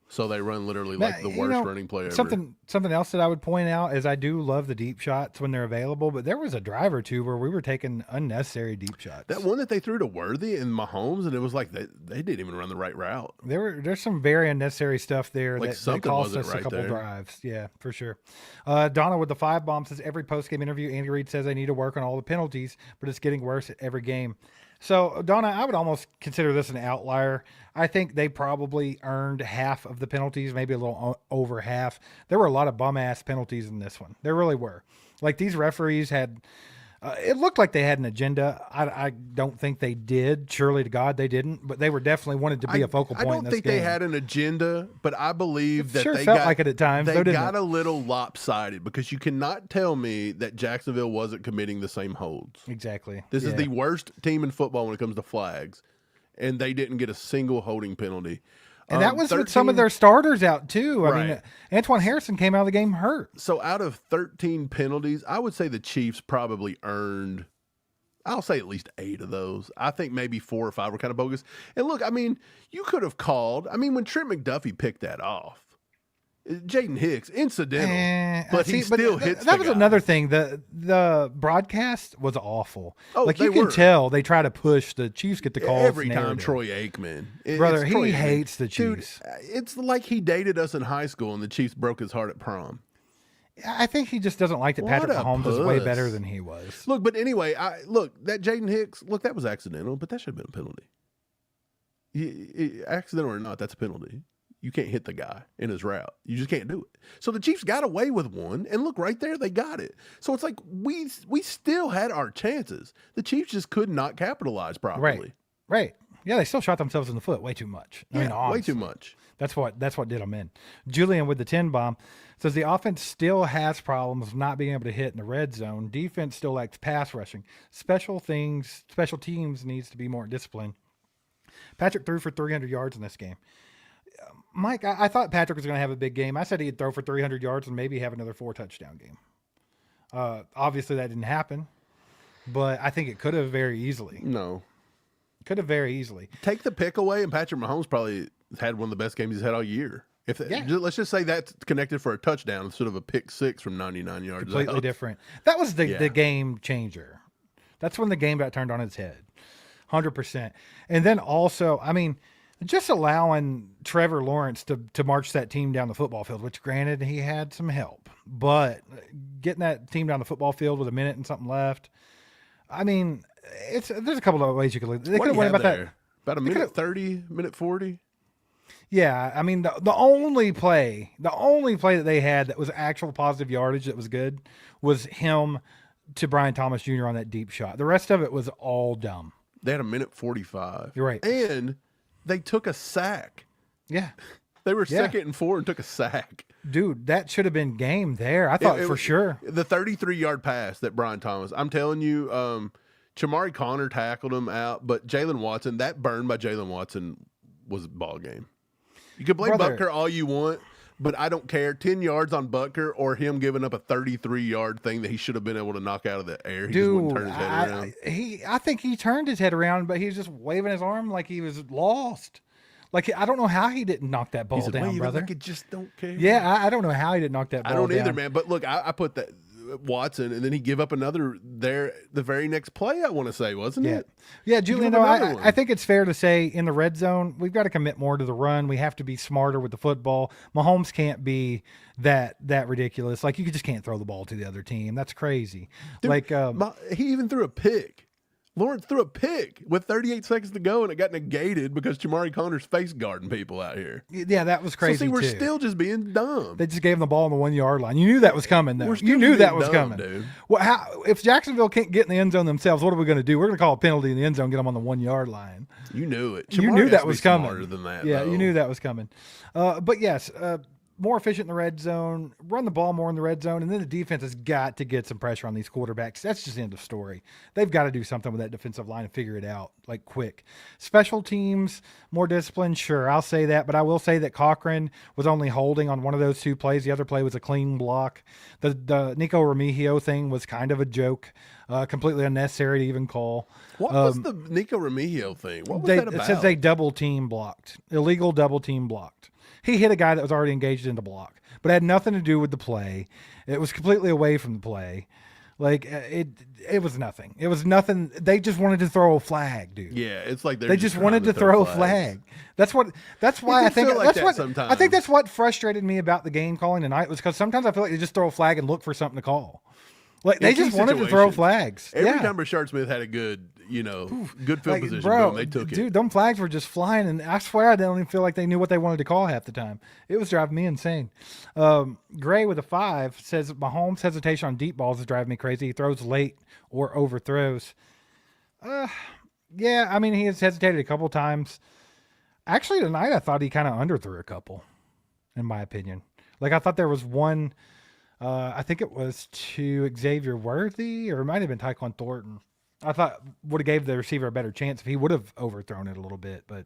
So they run literally like the worst running play ever. Something else that I would point out is I do love the deep shots when they're available, but there was a drive or two where we were taking unnecessary deep shots. That one that they threw to Worthy and Mahomes, and it was like they didn't even run the right route. There's some very unnecessary stuff there that cost us a couple drives. Yeah, for sure. Donna with the 5 bomb says every post-game interview, Andy Reid says they need to work on all the penalties, but it's getting worse at every game. So, Donna, I would almost consider this an outlier. I think they probably earned half of the penalties, maybe a little over half. There were a lot of bum-ass penalties in this one. There really were. Like, these referees had it looked like they had an agenda. I don't think they did. Surely to God they didn't. But they were definitely wanted to be a focal point in this game. I don't think they had an agenda, but I believe that sure they felt like it at times. They got a little lopsided because you cannot tell me that Jacksonville wasn't committing the same holds. Exactly. This is the worst team in football when it comes to flags, and they didn't get a single holding penalty. And that was with some of their starters out, too. I mean, Antoine Harrison came out of the game hurt. So out of 13 penalties, I would say the Chiefs probably earned, I'll say at least 8 of those. I think maybe 4 or 5 were kind of bogus. And look, I mean, you could have called. I mean, when Trent McDuffie picked that off, Jaden Hicks, incidental, but he still hits. That was another thing. The broadcast was awful. Oh, like you can tell they try to push the Chiefs get the calls every time. Troy Aikman, brother, he hates the Chiefs. Dude, it's like he dated us in high school, and the Chiefs broke his heart at prom. I think he just doesn't like that Patrick Mahomes is way better than he was. Look, but anyway, that Jaden Hicks. Look, that was accidental, but that should have been a penalty. Accidental or not, that's a penalty. You can't hit the guy in his route. You just can't do it. So the Chiefs got away with one, and look, right there, they got it. So it's like we still had our chances. The Chiefs just could not capitalize properly. Right. Yeah, they still shot themselves in the foot way too much. I mean, honestly, way too much. That's what did them in. Julian with the 10 bomb says the offense still has problems not being able to hit in the red zone. Defense still lacks pass rushing. Special teams needs to be more disciplined. Patrick threw for 300 yards in this game. Mike, I thought Patrick was going to have a big game. I said he'd throw for 300 yards and maybe have another 4-touchdown game. Obviously, that didn't happen, but I think it could have very easily. No. Could have very easily. Take the pick away, and Patrick Mahomes probably had one of the best games he's had all year. Let's just say that's connected for a touchdown instead of a pick six from 99 yards. Completely different. That was the game changer. That's when the game got turned on its head. 100%. And then also, I mean, just allowing Trevor Lawrence to march that team down the football field, which granted he had some help, but getting that team down the football field with a minute and something left, I mean, there's a couple of ways you could look. They could have went about that. About a minute 30, minute 40. Yeah, I mean the only play that they had that was actual positive yardage that was good was him to Brian Thomas Jr. on that deep shot. The rest of it was all dumb. They had a minute 45. You're right, and they took a sack. Yeah, they were 2nd and 4 and took a sack. Dude, that should have been game there. I thought for sure the 33-yard pass that Brian Thomas. I'm telling you, Chamari Connor tackled him out, but Jalen Watson, that burn by Jalen Watson was a ball game. You can blame Butker all you want, but I don't care. 10 yards on Butker or him giving up a 33-yard thing that he should have been able to knock out of the air. He just wouldn't turn his head around. I think he turned his head around, but he was just waving his arm like he was lost. Like, I don't know how he didn't knock that ball down, brother. Like, I just don't care. Yeah, I don't know how he didn't knock that ball down. I don't either, man. But look, I put that Watson, and then he give up another there the very next play, I want to say, wasn't it? Yeah, Julian, I think it's fair to say in the red zone, we've got to commit more to the run. We have to be smarter with the football. Mahomes can't be that ridiculous. Like, you just can't throw the ball to the other team. That's crazy. Dude, like he even threw a pick. Lawrence threw a pick with 38 seconds to go, and it got negated because Chamari Connor's face guarding people out here. Yeah, that was crazy. So, see, we're still just being dumb. They just gave him the ball on the 1 yard line. You knew that was coming, though. You knew that was coming. Dude. Well, if Jacksonville can't get in the end zone themselves, what are we going to do? We're going to call a penalty in the end zone, get them on the 1 yard line. You knew it. You knew that was coming. Smarter than that, yeah, though. You knew that was coming. But yes, more efficient in the red zone, run the ball more in the red zone, and then the defense has got to get some pressure on these quarterbacks. That's just the end of story. They've got to do something with that defensive line and figure it out, like, quick. Special teams, more discipline, sure, I'll say that, but I will say that Cochran was only holding on one of those 2 plays. The other play was a clean block. The Nico Remigio thing was kind of a joke, completely unnecessary to even call. What was the Nico Remigio thing? What was that about? It says they double team blocked, illegal double team blocked. He hit a guy that was already engaged in the block, but it had nothing to do with the play. It was completely away from the play. Like, it was nothing. It was nothing. They just wanted to throw a flag, dude. Yeah, it's like they just wanted to throw a flag. That's why I think I think that's what frustrated me about the game calling tonight, was because sometimes I feel like they just throw a flag and look for something to call. Like, they just wanted to throw flags. Every time Rashard Smith had a good, good field position, boom, they took it. Dude, them flags were just flying, and I swear I don't even feel like they knew what they wanted to call half the time. It was driving me insane. Gray with a 5 says Mahomes' hesitation on deep balls is driving me crazy. He throws late or overthrows. Yeah, I mean, he has hesitated a couple times. Actually, tonight I thought he kind of underthrew a couple, in my opinion. Like, I thought there was one. I think it was to Xavier Worthy, or it might have been Tyquan Thornton. I thought would have gave the receiver a better chance if he would have overthrown it a little bit, but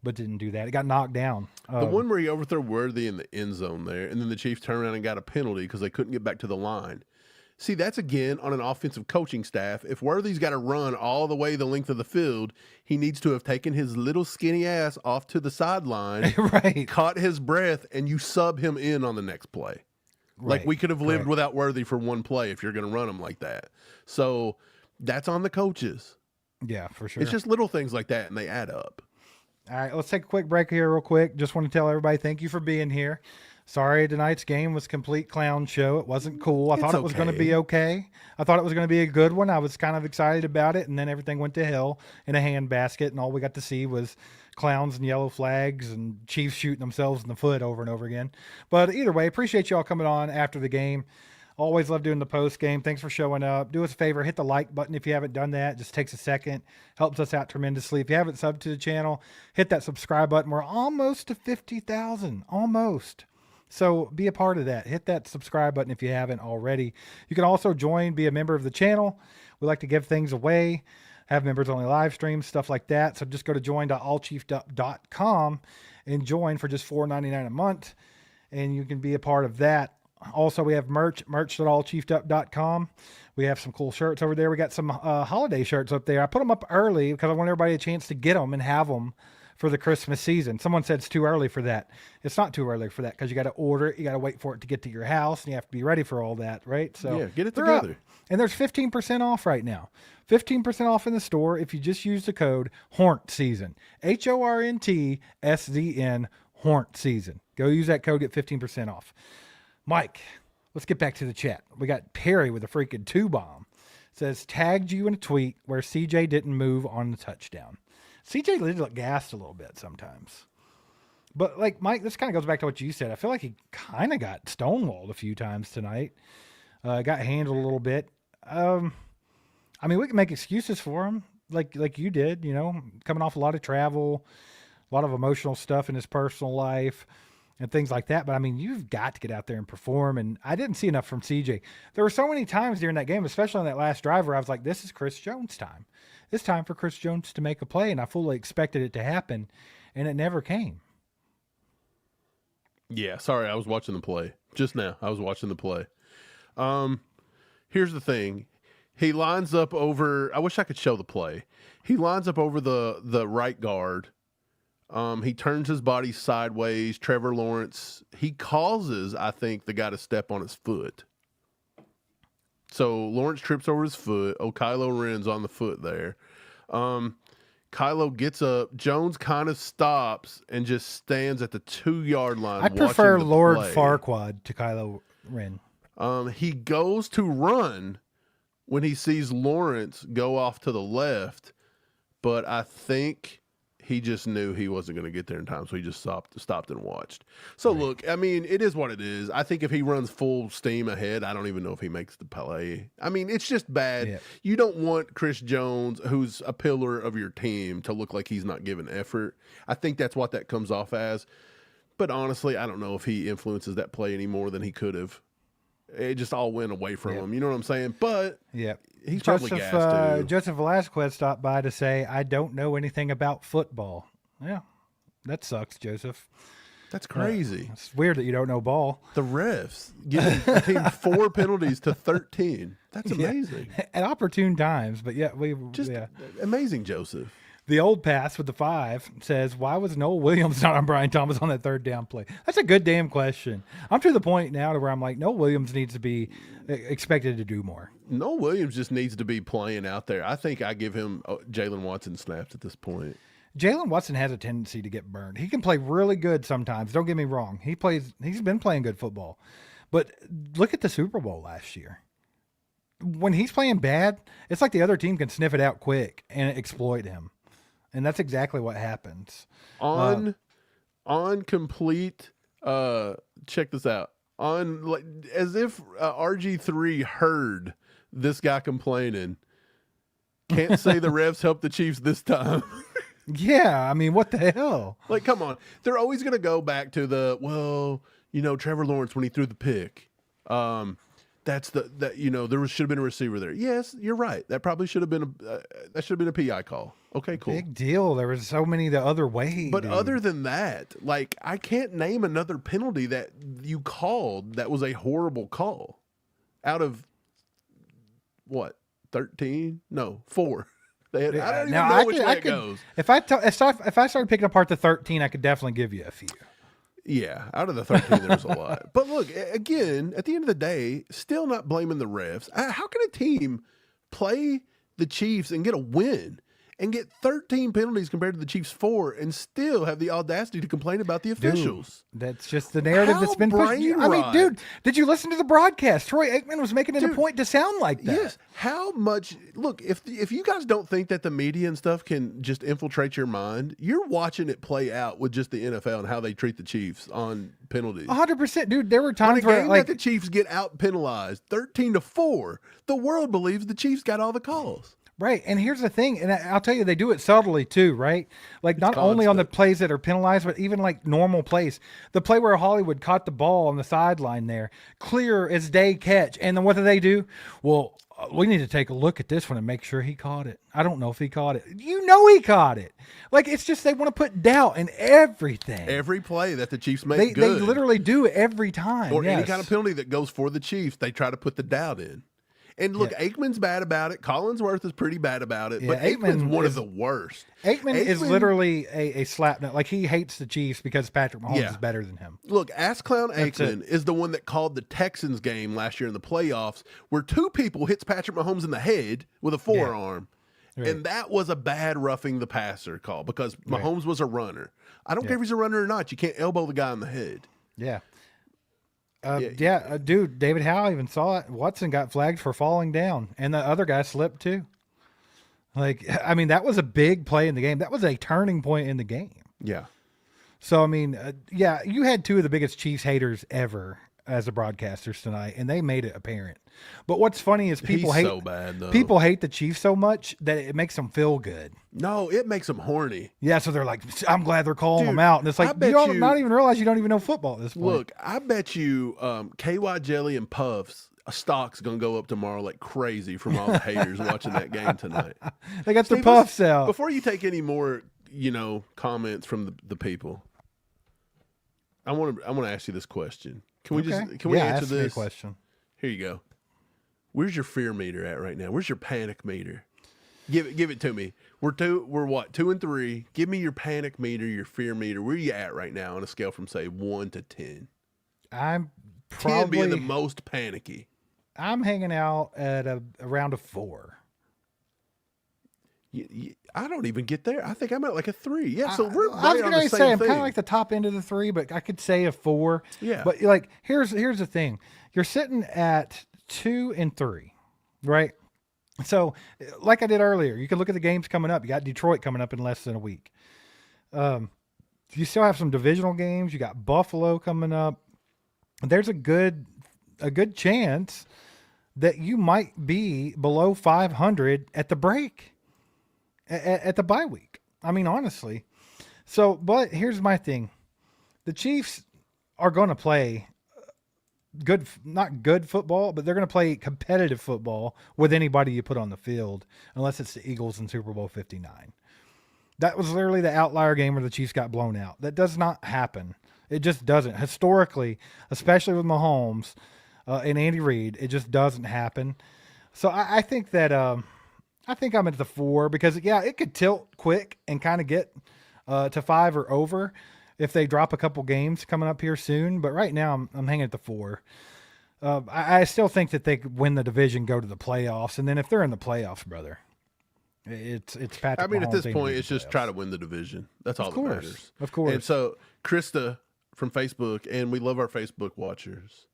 didn't do that. It got knocked down. The one where he overthrew Worthy in the end zone there, and then the Chiefs turned around and got a penalty because they couldn't get back to the line. See, that's again on an offensive coaching staff. If Worthy's got to run all the way the length of the field, he needs to have taken his little skinny ass off to the sideline, Right. caught his breath, and you sub him in on the next play. Like Right. we could have lived Correct. without Worthy for one play if you're going to run him like that. So that's on the coaches. Yeah, for sure. It's just little things like that, and they add up. All right, let's take a quick break here real quick. Just want to tell everybody thank you for being here. Sorry, tonight's game was complete clown show. It wasn't cool. I thought it was going to be okay. I thought it was going to be a good one. I was kind of excited about it, and then everything went to hell in a handbasket, and all we got to see was clowns and yellow flags and Chiefs shooting themselves in the foot over and over again. But either way, appreciate y'all coming on after the game. Always love doing the post game. Thanks for showing up. Do us a favor, hit the like button if you haven't done that. It just takes a second. Helps us out tremendously. If you haven't subbed to the channel, hit that subscribe button. We're almost to 50,000. Almost. So be a part of that. Hit that subscribe button if you haven't already. You can also join, be a member of the channel. We like to give things away, have members only live streams, stuff like that. So just go to join.allchiefed.com and join for just $4.99 a month. And you can be a part of that. Also, we have merch.allchiefedup.com. We have some cool shirts over there. We got some holiday shirts up there. I put them up early because I want everybody a chance to get them and have them for the Christmas season. Someone said it's too early for that. It's not too early for that because you got to order it. You got to wait for it to get to your house, and you have to be ready for all that, right? So yeah, get it they're up. together. And there's 15% off right now. 15% off in the store if you just use the code HORNT Season. HORNTSZN HORNT Season. Go use that code, get 15% off. Mike, let's get back to the chat. We got Perry with a freaking 2-bomb. Says, tagged you in a tweet where CJ didn't move on the touchdown. CJ did look gassed a little bit sometimes. But, like, Mike, this kind of goes back to what you said. I feel like he kind of got stonewalled a few times tonight. Got handled a little bit. I mean, we can make excuses for him, like you did, you know, coming off a lot of travel, a lot of emotional stuff in his personal life and things like that. But I mean, you've got to get out there and perform. And I didn't see enough from CJ. There were so many times during that game, especially on that last drive, where I was like, this is Chris Jones' time. It's time for Chris Jones to make a play. And I fully expected it to happen, and it never came. Yeah, sorry, I was watching the play. Just now, I was watching the play. Here's the thing. He lines up over, I wish I could show the play. He lines up over the right guard. He turns his body sideways. Trevor Lawrence, he causes, I think, the guy to step on his foot. So Lawrence trips over his foot. Kylo Ren's on the foot there. Kylo gets up. Jones kind of stops and just stands at the 2-yard line. I prefer Lord play. Farquaad to Kylo Ren. He goes to run when he sees Lawrence go off to the left, but I think he just knew he wasn't going to get there in time, so he just stopped and watched. So, right. Look, I mean, it is what it is. I think if he runs full steam ahead, I don't even know if he makes the play. I mean, it's just bad. Yeah. You don't want Chris Jones, who's a pillar of your team, to look like he's not giving effort. I think that's what that comes off as. But honestly, I don't know if he influences that play any more than he could have. It just all went away from him. You know what I'm saying? But he's probably gassed too. Joseph Velasquez stopped by to say, I don't know anything about football. Yeah, that sucks, Joseph. That's crazy. It's weird that you don't know ball. The refs giving the team 4 penalties to 13. That's amazing. At opportune times, but amazing, Joseph. The old pass with the 5 says, why was Noel Williams not on Brian Thomas on that 3rd down play? That's a good damn question. I'm to the point now to where I'm like, Noel Williams needs to be expected to do more. Noel Williams just needs to be playing out there. I think I give him Jalen Watson snaps at this point. Jalen Watson has a tendency to get burned. He can play really good sometimes. Don't get me wrong. He's been playing good football. But look at the Super Bowl last year. When he's playing bad, it's like the other team can sniff it out quick and exploit him. And that's exactly what happens. On complete, check this out. As if RG3 heard this guy complaining. Can't say the refs helped the Chiefs this time. Yeah, I mean, what the hell? Like, come on. They're always going to go back to Trevor Lawrence when he threw the pick. There should have been a receiver there. Yes, you're right. That probably should have been a PI call. Okay, cool. Big deal. There was so many the other way. But other than that, like, I can't name another penalty that you called that was a horrible call out of what, 13? No, 4. They had, I don't even Now, know which way it goes. If I started picking apart the 13, I could definitely give you a few. Yeah, out of the 13, there's a lot. But look, again, at the end of the day, still not blaming the refs. How can a team play the Chiefs and get a win and get 13 penalties compared to the Chiefs 4 and still have the audacity to complain about the officials? Dude, that's just the narrative that's been pushed. I mean, dude, did you listen to the broadcast? Troy Aikman was making it a point to sound like that. Yes. How much? Look, if you guys don't think that the media and stuff can just infiltrate your mind, you're watching it play out with just the NFL and how they treat the Chiefs on penalties. 100%, dude. There were times where like the Chiefs get out penalized 13-4, the world believes the Chiefs got all the calls. Right, and here's the thing, and I'll tell you, they do it subtly too, right? Like not only on the plays that are penalized, but even like normal plays. The play where Hollywood caught the ball on the sideline there, clear as day catch, and then what do? Well, we need to take a look at this one and make sure he caught it. I don't know if he caught it. You know he caught it. Like it's just they want to put doubt in everything. Every play that the Chiefs make they literally do every time. Or any kind of penalty that goes for the Chiefs, they try to put the doubt in. And look, Aikman's bad about it. Collinsworth is pretty bad about it. But Aikman's one of the worst. Aikman is literally a slap nut. Like he hates the Chiefs because Patrick Mahomes is better than him. Look, Ass Clown Aikman is the one that called the Texans game last year in the playoffs where 2 people hits Patrick Mahomes in the head with a forearm. Right. And that was a bad roughing the passer call because Mahomes was a runner. I don't care if he's a runner or not. You can't elbow the guy in the head. Yeah. Dude, David Howe even saw it. Watson got flagged for falling down, and the other guy slipped too. Like, I mean, that was a big play in the game. That was a turning point in the game. Yeah. So, I mean, you had 2 of the biggest Chiefs haters ever as the broadcasters tonight, and they made it apparent. But what's funny is people hate the Chiefs so much that it makes them feel good. No, it makes them horny. Yeah, so they're like, I'm glad they're calling them out. And it's like, you not even realize you don't even know football at this point. Look, I bet you KY Jelly and Puffs stock's going to go up tomorrow like crazy from all the haters watching that game tonight. They got their Puffs out. Before you take any more, comments from the people, I want to ask you this question. Can we answer this? Me a question. Here you go. Where's your fear meter at right now? Where's your panic meter? Give it to me. We're what? 2 and 3. Give me your panic meter, your fear meter. Where are you at right now on a scale from say 1 to 10? I'm 10 being the most panicky. I'm hanging out at around a 4. I don't even get there. I think I'm at like a 3. Yeah, so we're right I was on going the to say same I'm thing. kind of like the top end of the 3, but I could say a 4. Yeah. But like here's the thing. You're sitting at 2 and 3, right? So like I did earlier, you can look at the games coming up. You got Detroit coming up in less than a week. You still have some divisional games. You got Buffalo coming up. There's a good chance that you might be below 500 at the break. At the bye week. I mean, honestly. So, but here's my thing. The Chiefs are going to play not good football, but they're going to play competitive football with anybody you put on the field, unless it's the Eagles in Super Bowl 59. That was literally the outlier game where the Chiefs got blown out. That does not happen. It just doesn't. Historically, especially with Mahomes and Andy Reid, it just doesn't happen. So I think that I think I'm at the 4 because, it could tilt quick and kind of get to 5 or over if they drop a couple games coming up here soon. But right now I'm hanging at the 4. I still think that they could win the division, go to the playoffs. And then if they're in the playoffs, brother, it's Patrick Mahomes. I mean, at this point, it's just try to win the division. That's all that matters. Of course. And so Krista from Facebook, and we love our Facebook watchers.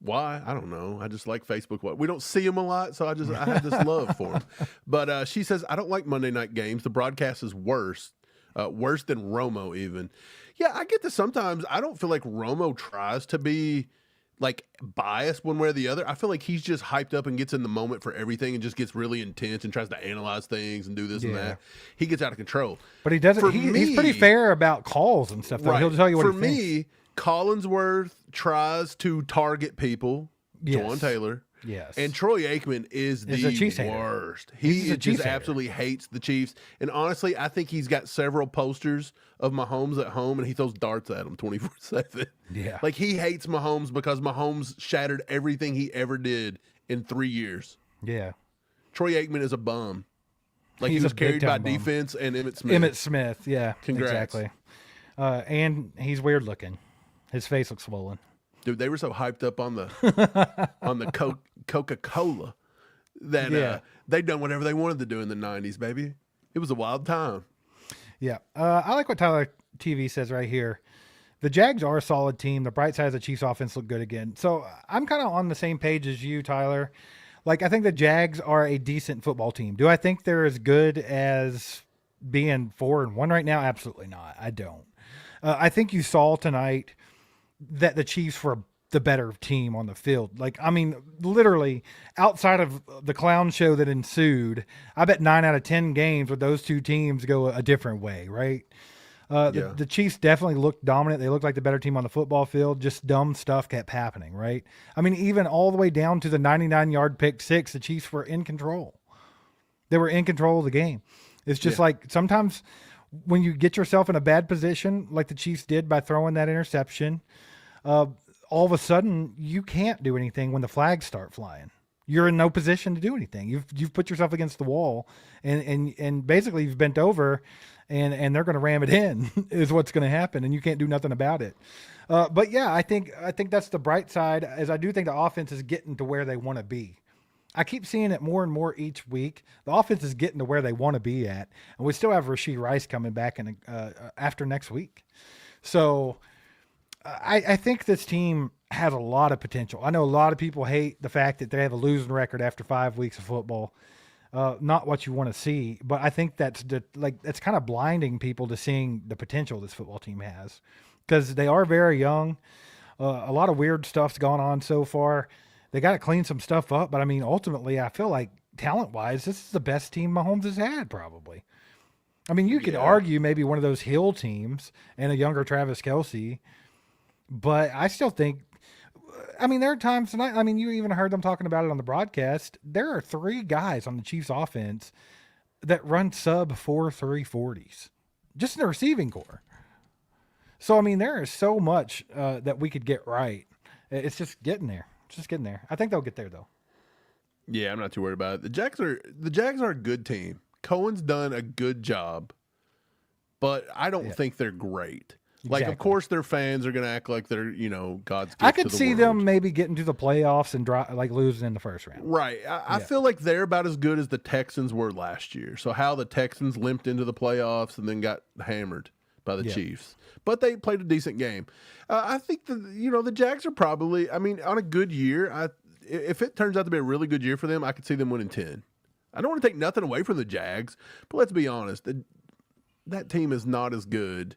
Why? I don't know. I just like Facebook. We don't see them a lot, so I have this love for them. But she says, I don't like Monday night games. The broadcast is worse than Romo even. Yeah, I get this sometimes. I don't feel like Romo tries to be like biased one way or the other. I feel like he's just hyped up and gets in the moment for everything and just gets really intense and tries to analyze things and do this and that. He gets out of control. But he doesn't. He's pretty fair about calls and stuff. Though. Right. He'll tell you what he thinks. For me, Collinsworth tries to target people. Yes. Juwan Taylor. Yes. And Troy Aikman is the worst. He just absolutely hates the Chiefs. And honestly, I think he's got several posters of Mahomes at home, and he throws darts at them 24/7. Yeah. Like, he hates Mahomes because Mahomes shattered everything he ever did in 3 years. Yeah. Troy Aikman is a bum. Like He's he was a big carried by time bum. defense and Emmitt Smith. Emmett Smith, yeah, Congrats. exactly. And he's weird looking. His face looks swollen. Dude, they were so hyped up on the Coca-Cola that they done whatever they wanted to do in the 90s, baby. It was a wild time. Yeah. I like what Tyler TV says right here. The Jags are a solid team. The bright side of the Chiefs offense look good again. So I'm kind of on the same page as you, Tyler. Like, I think the Jags are a decent football team. Do I think they're as good as being 4-1 right now? Absolutely not. I don't. I think you saw tonight that the Chiefs were the better team on the field. Like, I mean, literally outside of the clown show that ensued, I bet 9 out of 10 games with those two teams go a different way, right? The Chiefs definitely looked dominant. They looked like the better team on the football field. Just dumb stuff kept happening, right? I mean, even all the way down to the 99-yard pick six, the Chiefs were in control. They were in control of the game. It's just like sometimes when you get yourself in a bad position, like the Chiefs did by throwing that interception, all of a sudden you can't do anything when the flags start flying. You're in no position to do anything. You've put yourself against the wall, and basically you've bent over, and they're going to ram it in is what's going to happen, and you can't do nothing about it. But yeah, I think that's the bright side, as I do think the offense is getting to where they want to be. I keep seeing it more and more each week. The offense is getting to where they want to be at, and we still have Rashee Rice coming back after next week. So I think this team has a lot of potential. I know a lot of people hate the fact that they have a losing record after 5 weeks of football. Not what you want to see, but I think that's kind of blinding people to seeing the potential this football team has, because they are very young. A lot of weird stuff's gone on so far. They got to clean some stuff up, but I mean, ultimately, I feel like talent-wise, this is the best team Mahomes has had, probably. I mean, you could argue maybe one of those Hill teams and a younger Travis Kelce, but I still think, I mean, there are times tonight, I mean, you even heard them talking about it on the broadcast. There are 3 guys on the Chiefs offense that run sub 4.3 40s, just in the receiving core. So, I mean, there is so much that we could get right. It's just getting there. It's just getting there. I think they'll get there, though. Yeah, I'm not too worried about it. The Jags are a good team. Cohen's done a good job, but I don't think they're great. Like, Exactly. of course, their fans are going to act like they're, God's gift I could to the see world. them maybe getting to the playoffs and losing in the first round. Right. I feel like they're about as good as the Texans were last year. So how the Texans limped into the playoffs and then got hammered by the Chiefs. But they played a decent game. I think the Jags are probably, I mean, on a good year, if it turns out to be a really good year for them, I could see them winning 10. I don't want to take nothing away from the Jags, but let's be honest, that team is not as good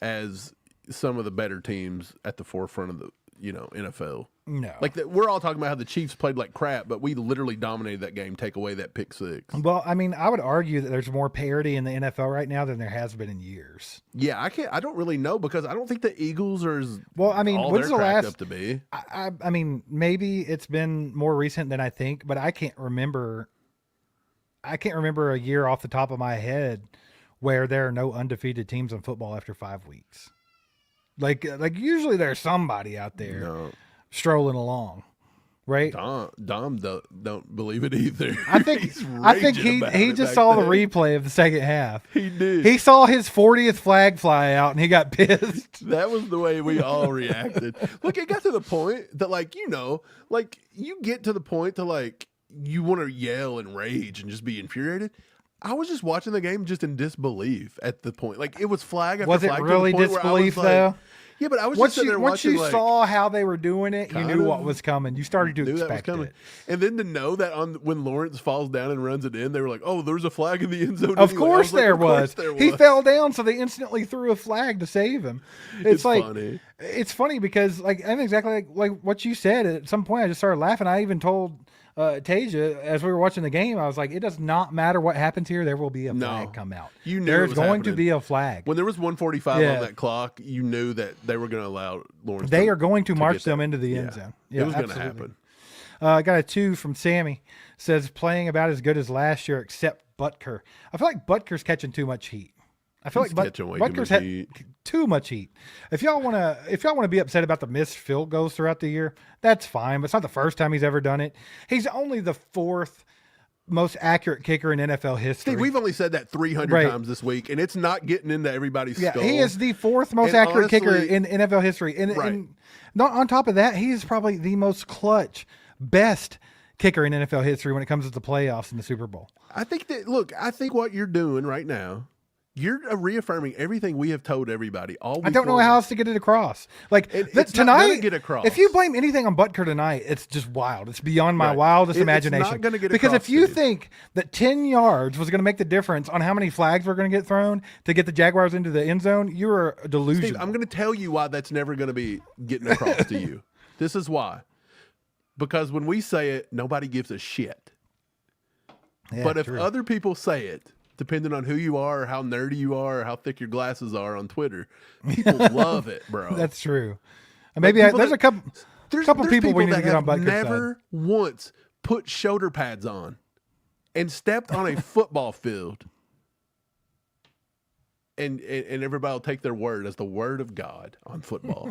as some of the better teams at the forefront of the NFL. No. Like we're all talking about how the Chiefs played like crap, but we literally dominated that game. Take away that pick six. Well, I mean, I would argue that there's more parity in the NFL right now than there has been in years. Yeah, I don't really know, because I don't think the Eagles are as Well, I mean, all when's they're the cracked last up to be. I mean, maybe it's been more recent than I think, but I can't remember a year off the top of my head where there are no undefeated teams in football after 5 weeks. Like usually there's somebody out there strolling along, right? Dom don't believe it either. I think he just saw the replay of the second half. He did. He saw his 40th flag fly out and he got pissed. That was the way we all reacted. Look, it got to the point that you get to the point to you want to yell and rage and just be infuriated. I was just watching the game just in disbelief at the point. Like, it was flag after flag. Was it really disbelief, though? Yeah, but I was just sitting there watching. Once you saw how they were doing it, you knew what was coming. You started to expect it. And then to know that when Lawrence falls down and runs it in, they were like, "Oh, there's a flag in the end zone." Of anyway. course there was. There was. He fell down, so they instantly threw a flag to save him. It's funny. It's funny because I'm exactly like what you said. At some point, I just started laughing. I even told Tasia, as we were watching the game, I was like, it does not matter what happens here. There will be a flag come out. You knew there's going to be a flag. When there was 1:45 on that clock, you knew that they were going to allow Lawrence. They are going to march them into the end zone. Yeah, it was going to happen. I got a 2 from Sammy. Says playing about as good as last year, except Butker. I feel like Butker's catching too much heat. I feel like Butker's had too much heat. If y'all want to be upset about the missed field goals throughout the year, that's fine. But it's not the first time he's ever done it. He's only the 4th most accurate kicker in NFL history. Steve, we've only said that 300 Right. times this week, and it's not getting into everybody's Yeah, skull. he is the fourth most And accurate kicker honestly- in NFL history. And, Right. and not on top of that, he is probably the most clutch, best kicker in NFL history when it comes to the playoffs and the Super Bowl. I think what you're doing right now, you're reaffirming everything we have told everybody all week I don't know long. how else to get it across. Like It's not tonight, gonna get across. if you blame anything on Butker tonight, it's just wild. It's beyond my Right. wildest It's not imagination. gonna get because across, if you Steve. think that 10 yards was going to make the difference on how many flags were going to get thrown to get the Jaguars into the end zone, you're delusional. Steve, I'm going to tell you why that's never going to be getting across to you. This is why. Because when we say it, nobody gives a shit. Yeah, But if true. other people say it, depending on who you are, or how nerdy you are, or how thick your glasses are on Twitter, people love it, bro. That's true. And maybe people there's that- a couple There's people we need that to get on have Butker's never once put shoulder pads on and stepped on a football field, and everybody will take their word as the word of God on football.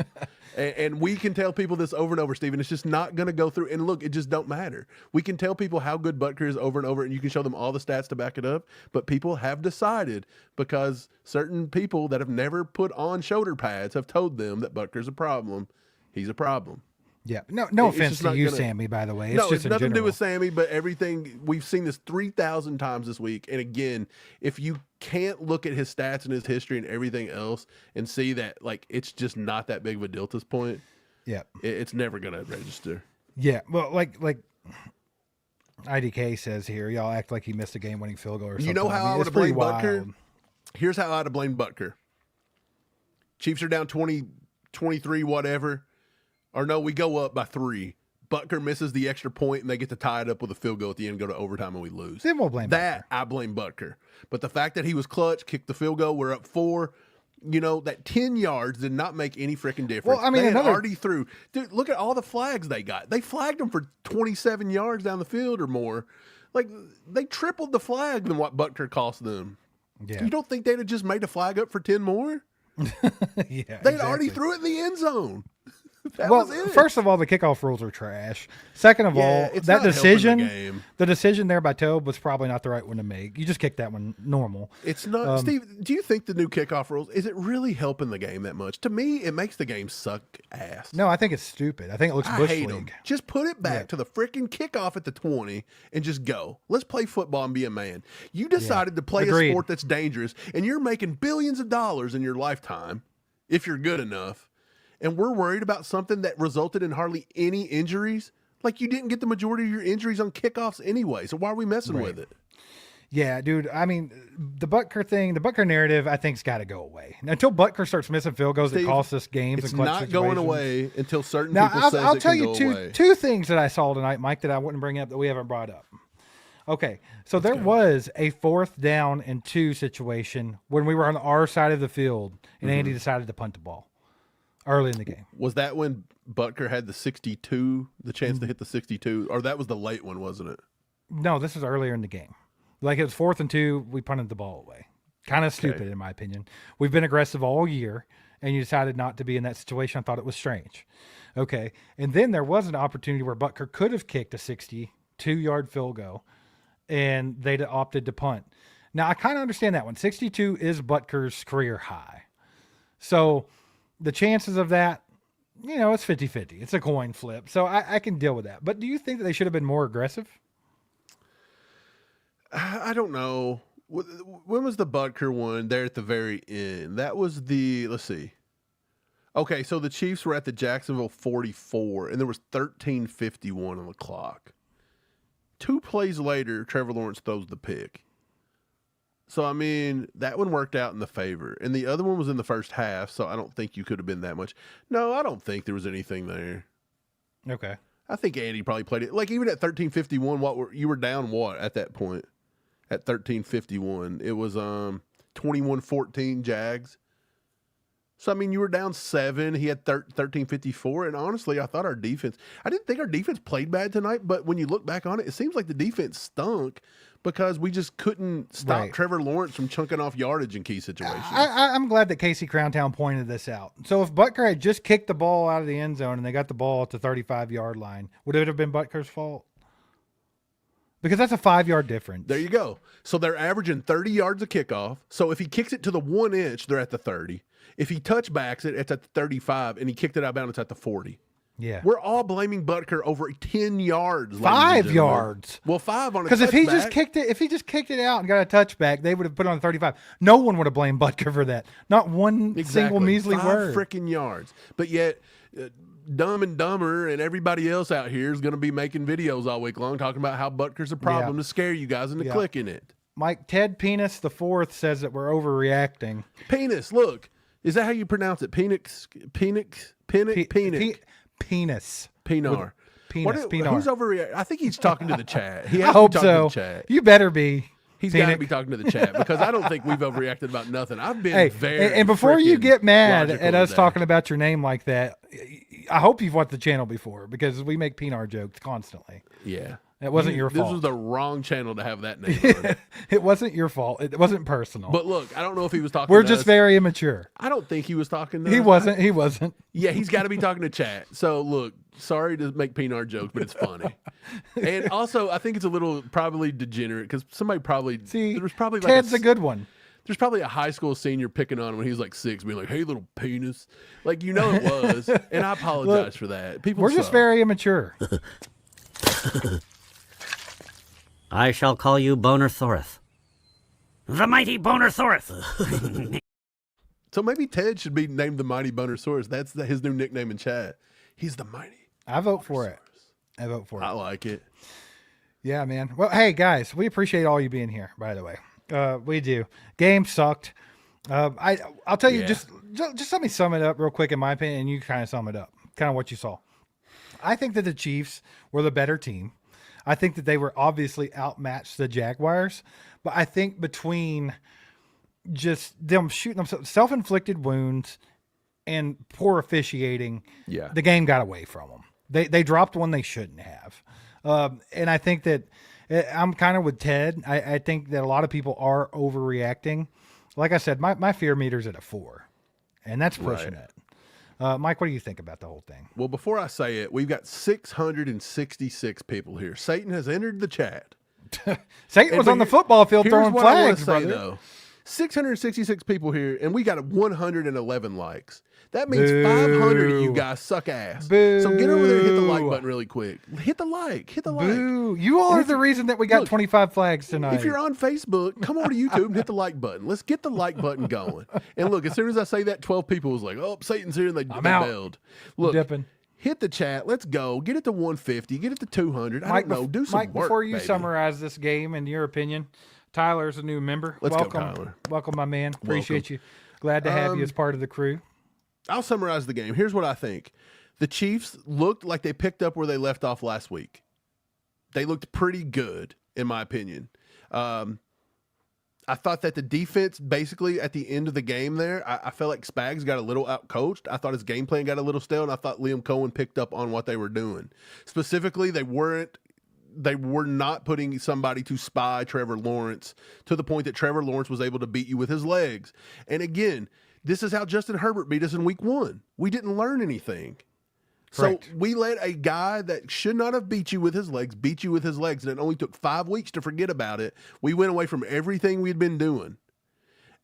and we can tell people this over and over, Stephen. It's just not going to go through. And look, it just don't matter. We can tell people how good Butker is over and over, and you can show them all the stats to back it up. But people have decided, because certain people that have never put on shoulder pads have told them that Butker's a problem. He's a problem. Yeah. No It's offense just to not you, gonna- Sammy, by the way. It's No, just it's in nothing to do general. with Sammy, but everything we've seen this 3,000 times this week. And again, if you can't look at his stats and his history and everything else and see that like it's just not that big of a deal at this point, Yeah. it's never gonna register. Yeah. Well, like IDK says here, y'all act like he missed a game-winning field goal or something. You know how I mean, would it's have blamed pretty Butker? wild. Here's how I'd have blamed Butker. Chiefs are down 20, 23, whatever. Or no, we go up by 3. Butker misses the extra point and they get to tie it up with a field goal at the end, go to overtime, and we lose. Then we'll blame That I blame Butker. But the fact that he was clutch, kicked the field goal, we're up 4. You know, that 10 yards did not make any freaking difference. Well, I mean, they had another- already threw. Dude, look at all the flags they got. They flagged them for 27 yards down the field or more. Like, they tripled the flag than what Butker cost them. Yeah. You don't think they'd have just made a flag up for 10 more? Yeah. They'd already exactly. threw it in the end zone. That Well, was it. first of all, the kickoff rules are trash. Second of Yeah, all, it's that not helping decision, the game. the decision there by Tobe was probably not the right one to make. You just kicked that one normal. It's not. Steve, do you think the new kickoff rules, is it really helping the game that much? To me, it makes the game suck ass. No, I think it's stupid. I think it looks I bush hate league. them. Just put it back Yeah. to the freaking kickoff at the 20 and just go. Let's play football and be a man. You decided to play Agreed. a sport that's dangerous, and you're making billions of dollars in your lifetime, if you're good enough, and we're worried about something that resulted in hardly any injuries. Like, you didn't get the majority of your injuries on kickoffs anyway, so why are we messing with it? Yeah, dude. I mean, the Butker thing, the Butker narrative, I think's got to go away until Butker starts missing field goals. Steve, It costs us games. It's and clutch not going situations. away until certain Now, people says I'll it tell can you go away. two things that I saw tonight, Mike, that I wouldn't bring up that we haven't brought up. Okay, so there was a 4th down and 2 situation when we were on our side of the field, and Andy decided to punt the ball early in the game. Was that when Butker had the 62, the chance to hit the 62? Or that was the late one, wasn't it? No, this was earlier in the game. Like, it was 4th and 2, we punted the ball away. Kind of stupid, in my opinion. We've been aggressive all year, and you decided not to be in that situation. I thought it was strange. Okay, and then there was an opportunity where Butker could have kicked a 62-yard field goal, and they'd opted to punt. Now, I kind of understand that one. 62 is Butker's career high. So the chances of that, you know, it's 50-50. It's a coin flip. So I can deal with that. But do you think that they should have been more aggressive? I don't know. When was the Butker one there at the very end? That was the, let's see. Okay, so the Chiefs were at the Jacksonville 44, and there was 13:51 on the clock. 2 plays later, Trevor Lawrence throws the pick. So, I mean, that one worked out in the favor. And the other one was in the first half, so I don't think you could have been that much. No, I don't think there was anything there. Okay. I think Andy probably played it. Like, even at 13:51, you were down what at that point? At 13:51. It was 21-14 Jags. So, I mean, you were down 7. He had 13:54. And honestly, I thought I didn't think our defense played bad tonight, but when you look back on it, it seems like the defense stunk because we just couldn't stop Right. Trevor Lawrence from chunking off yardage in key situations. I'm glad that Casey Crowntown pointed this out. So if Butker had just kicked the ball out of the end zone and they got the ball at the 35-yard line, would it have been Butker's fault? Because that's a 5-yard difference. There you go. So they're averaging 30 yards a kickoff. So if he kicks it to the 1 inch, they're at the 30. If he touchbacks it, it's at the 35, and he kicked it out of bounds, it's at the 40. Yeah. We're all blaming Butker over 10 yards. 5 yards. Well, 5 on a touchback. Because if he just kicked it out and got a touchback, they would have put it on 35. No one would have blamed Butker for that. Not one single measly 5 word. freaking yards. But yet, Dumb and Dumber and everybody else out here is going to be making videos all week long talking about how Butker's a problem to scare you guys into clicking it. Mike, Ted Penis the Fourth says that we're overreacting. Penis, look. Is that how you pronounce it? Penis? Penis. Pinar. Penis. Pinar. Who's overreacting? I think he's talking to the chat. He has I hope to be talking so. to the chat. You better be. He's got to be talking to the chat because I don't think we've overreacted about nothing. I've been and before you get mad at us today. talking about your name like that, I hope you've watched the channel before because we make Pinar jokes constantly. Yeah. It wasn't your fault. This was the wrong channel to have that name on. It wasn't your fault. It wasn't personal. But look, I don't know if he was talking We're to just us. very immature. I don't think he was talking to He us. wasn't. He wasn't. Yeah, he's got to be talking to chat. So look, sorry to make Pinar jokes, but it's funny. And also, I think it's a little probably degenerate because somebody probably See, there was probably like Ted's a good one. There's probably a high school senior picking on him when he was like 6, being like, "Hey, little penis," like it was. And I apologize for that. People, We're just very immature. I shall call you Boner Thorith. The mighty Boner Thorith. So maybe Ted should be named the Mighty Bonersaurus. That's his new nickname in chat. He's the Mighty. I vote for it. I vote for it. I like it. Yeah, man. Well, hey, guys, we appreciate all you being here, by the way. We do. Game sucked. I'll tell you, just let me sum it up real quick, in my opinion, and you kind of sum it up, kind of what you saw. I think that the Chiefs were the better team. I think that they were obviously outmatched the Jaguars, but I think between just them shooting themselves, self-inflicted wounds and poor officiating, the game got away from them. They dropped one they shouldn't have. And I think that I'm kind of with Ted. I think that a lot of people are overreacting. Like I said, my fear meter's at a 4, and that's pushing it. Mike, what do you think about the whole thing? Well, before I say it, we've got 666 people here. Satan has entered the chat. Satan was on the football field throwing Here's what I wanna flags, say, brother. though. 666 people here, and we got 111 likes. That means 500 of you guys suck ass. Boo. So get over there and hit the like button really quick. Hit the like. Hit the like. Boo. You all are the reason that we got 25 flags tonight. If you're on Facebook, come over to YouTube and hit the like button. Let's get the like button going. And look, as soon as I say that, 12 people was like, "Oh, Satan's here," and they out. bailed. Look, dipping. hit the chat. Let's go. Get it to 150. Get it to 200. Mike, I don't know. Do some Mike, work, before you baby. summarize this game, in your opinion, Tyler's a new member. Let's go, welcome, Tyler. Welcome, my man. Appreciate you. Glad to have you as part of the crew. I'll summarize the game. Here's what I think. The Chiefs looked like they picked up where they left off last week. They looked pretty good, in my opinion. I thought that the defense, basically, at the end of the game there, I felt like Spags got a little out-coached. I thought his game plan got a little stale, and I thought Liam Cohen picked up on what they were doing. Specifically, they were not putting somebody to spy Trevor Lawrence to the point that Trevor Lawrence was able to beat you with his legs. And again, this is how Justin Herbert beat us in week 1. We didn't learn anything. Correct. So we let a guy that should not have beat you with his legs beat you with his legs, and it only took 5 weeks to forget about it. We went away from everything we'd been doing.